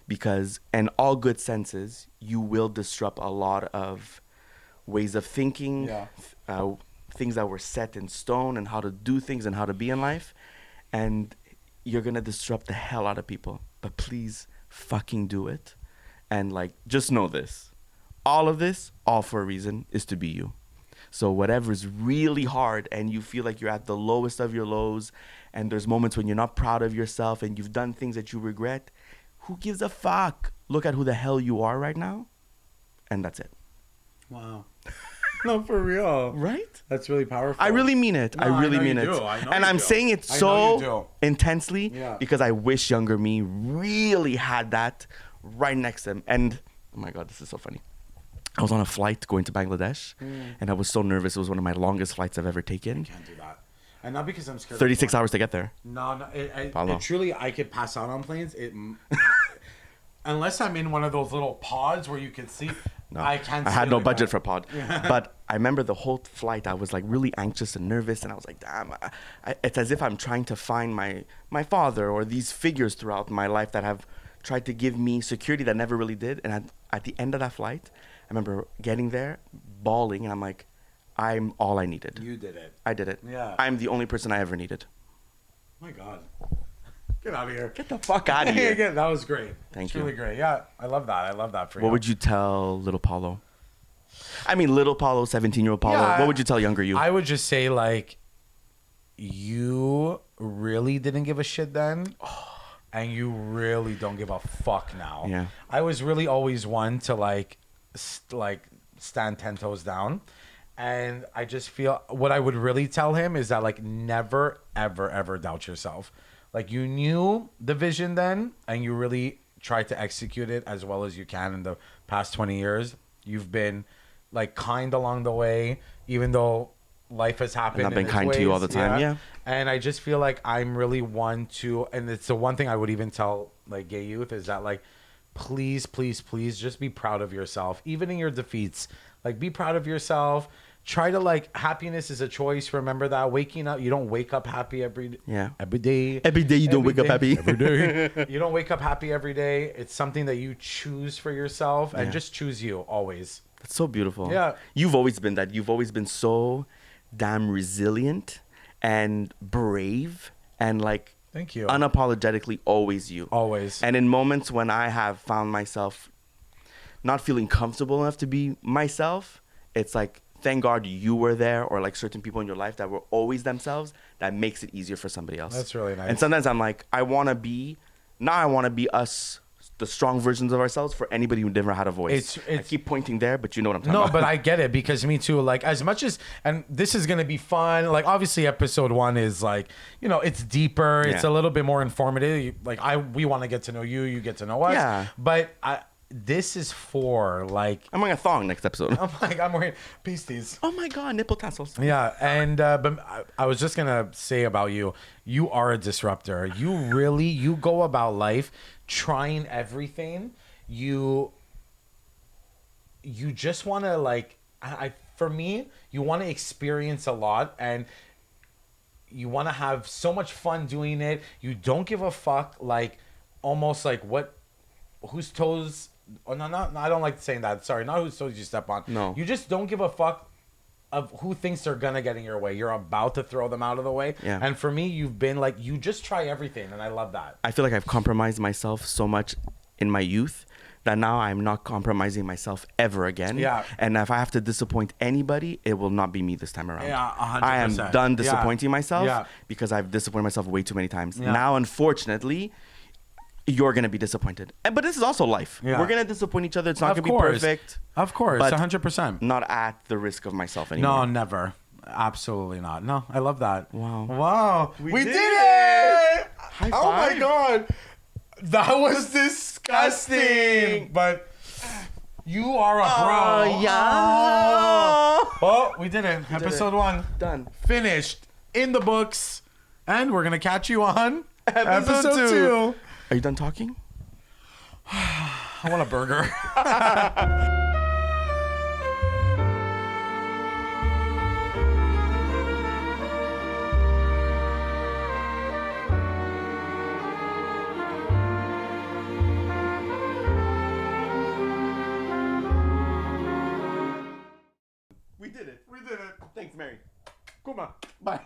Speaker 1: because in all good senses, you will disrupt a lot of ways of thinking, things that were set in stone, and how to do things and how to be in life. And you're going to disrupt the hell out of people. But please fucking do it. And like, just know this. All of this, all for a reason, is to be you. So whatever is really hard and you feel like you're at the lowest of your lows, and there's moments when you're not proud of yourself and you've done things that you regret, who gives a fuck? Look at who the hell you are right now. And that's it.
Speaker 2: Wow. No, for real.
Speaker 1: Right?
Speaker 2: That's really powerful.
Speaker 1: I really mean it.
Speaker 2: No,
Speaker 1: I really mean
Speaker 2: you
Speaker 1: it.
Speaker 2: do. I know
Speaker 1: and
Speaker 2: you
Speaker 1: I'm
Speaker 2: do.
Speaker 1: saying it
Speaker 2: I know you
Speaker 1: so
Speaker 2: do.
Speaker 1: intensely
Speaker 2: Yeah.
Speaker 1: because I wish younger me really had that right next to him. And oh my God, this is so funny. I was on a flight going to Bangladesh and I was so nervous. It was one of my longest flights I've ever taken.
Speaker 2: Can't do that. And not because I'm scared.
Speaker 1: 36 hours to get there.
Speaker 2: No. It truly, I could pass out on planes. Unless I'm in one of those little pods where you can see.
Speaker 1: No,
Speaker 2: I can't.
Speaker 1: I had no budget for a pod.
Speaker 2: Yeah.
Speaker 1: But I remember the whole flight, I was like really anxious and nervous. And I was like, damn, it's as if I'm trying to find my father or these figures throughout my life that have tried to give me security that never really did. And at the end of that flight, I remember getting there, bawling. And I'm like, I'm all I needed.
Speaker 2: You did it.
Speaker 1: I did it.
Speaker 2: Yeah.
Speaker 1: I'm the only person I ever needed.
Speaker 2: My God. Get out of here.
Speaker 1: Get the fuck out of here.
Speaker 2: Yeah, that was great.
Speaker 1: Thank
Speaker 2: it's
Speaker 1: you.
Speaker 2: really great. Yeah, I love that. I love that for you.
Speaker 1: What would you tell little Paulo? I mean, little Paulo, 17-year-old Paulo.
Speaker 2: Yeah,
Speaker 1: what would you tell younger you?
Speaker 2: I would just say, like, you really didn't give a shit then. And you really don't give a fuck now.
Speaker 1: Yeah.
Speaker 2: I was really always one to, like stand 10 toes down. And I just feel what I would really tell him is that, like, never, ever, ever doubt yourself. Like, you knew the vision then, and you really tried to execute it as well as you can in the past 20 years. You've been, like, kind along the way, even though life has happened.
Speaker 1: And I've been kind to you all the time, yeah.
Speaker 2: And I just feel like I'm really one to, and it's the one thing I would even tell, like, gay youth is that, like, please, please, please just be proud of yourself, even in your defeats. Like, be proud of yourself. Try to, like, happiness is a choice. Remember that. Waking up, you don't wake up happy every day.
Speaker 1: Every day you don't wake up happy.
Speaker 2: Every day. You don't wake up happy every day. It's something that you choose for yourself, and just choose you always.
Speaker 1: That's so beautiful.
Speaker 2: Yeah.
Speaker 1: You've always been that. You've always been so damn resilient and brave and, like,
Speaker 2: thank you.
Speaker 1: Unapologetically always you.
Speaker 2: Always.
Speaker 1: And in moments when I have found myself not feeling comfortable enough to be myself, it's like, thank God you were there, or like certain people in your life that were always themselves, that makes it easier for somebody else.
Speaker 2: That's really nice.
Speaker 1: And sometimes I'm like, I want to be us, the strong versions of ourselves, for anybody who never had a voice. I keep pointing there, but you know what I'm talking about.
Speaker 2: No, but I get it, because me too, like, as much as, and this is going to be fun, like, obviously episode 1 is like, you know, it's deeper, it's a little bit more informative. Like, we want to get to know you, you get to know us.
Speaker 1: Yeah.
Speaker 2: But this is for, like,
Speaker 1: I'm wearing a thong next episode.
Speaker 2: I'm wearing pasties.
Speaker 1: Oh my God, nipple tassels.
Speaker 2: Yeah, and but I was just gonna say about you, you are a disruptor. You go about life trying everything. You just want to, like, for me, you want to experience a lot, and you want to have so much fun doing it. You don't give a fuck, like, almost like whose toes. Oh, no, I don't like saying that. Sorry, not whose toes you step on.
Speaker 1: No.
Speaker 2: You just don't give a fuck of who thinks they're gonna get in your way. You're about to throw them out of the way.
Speaker 1: Yeah.
Speaker 2: And for me, you've been like, you just try everything, and I love that.
Speaker 1: I feel like I've compromised myself so much in my youth that now I'm not compromising myself ever again.
Speaker 2: Yeah.
Speaker 1: And if I have to disappoint anybody, it will not be me this time around.
Speaker 2: Yeah, 100%.
Speaker 1: I am done disappointing myself
Speaker 2: Yeah.
Speaker 1: because I've disappointed myself way too many times.
Speaker 2: Yeah.
Speaker 1: Now, unfortunately, you're going to be disappointed. But this is also life.
Speaker 2: Yeah.
Speaker 1: We're going to disappoint each other. It's not
Speaker 2: Of
Speaker 1: going to be
Speaker 2: course.
Speaker 1: perfect.
Speaker 2: Of course,
Speaker 1: but
Speaker 2: 100%.
Speaker 1: Not at the risk of myself anymore.
Speaker 2: No, never. Absolutely not. No, I love that.
Speaker 1: Wow.
Speaker 2: Wow.
Speaker 1: We
Speaker 2: did
Speaker 1: did
Speaker 2: it!
Speaker 1: High
Speaker 2: Oh my
Speaker 1: five.
Speaker 2: God. That was disgusting. But you are a pro.
Speaker 1: yeah.
Speaker 2: Oh, we did it. Episode 1.
Speaker 1: Done.
Speaker 2: Finished. In the books. And we're going to catch you on
Speaker 1: Episode
Speaker 2: 2.
Speaker 1: Are you done talking?
Speaker 2: I want a burger.
Speaker 1: We did it.
Speaker 2: We did it.
Speaker 1: Thanks, Mary.
Speaker 2: Come on. Bye.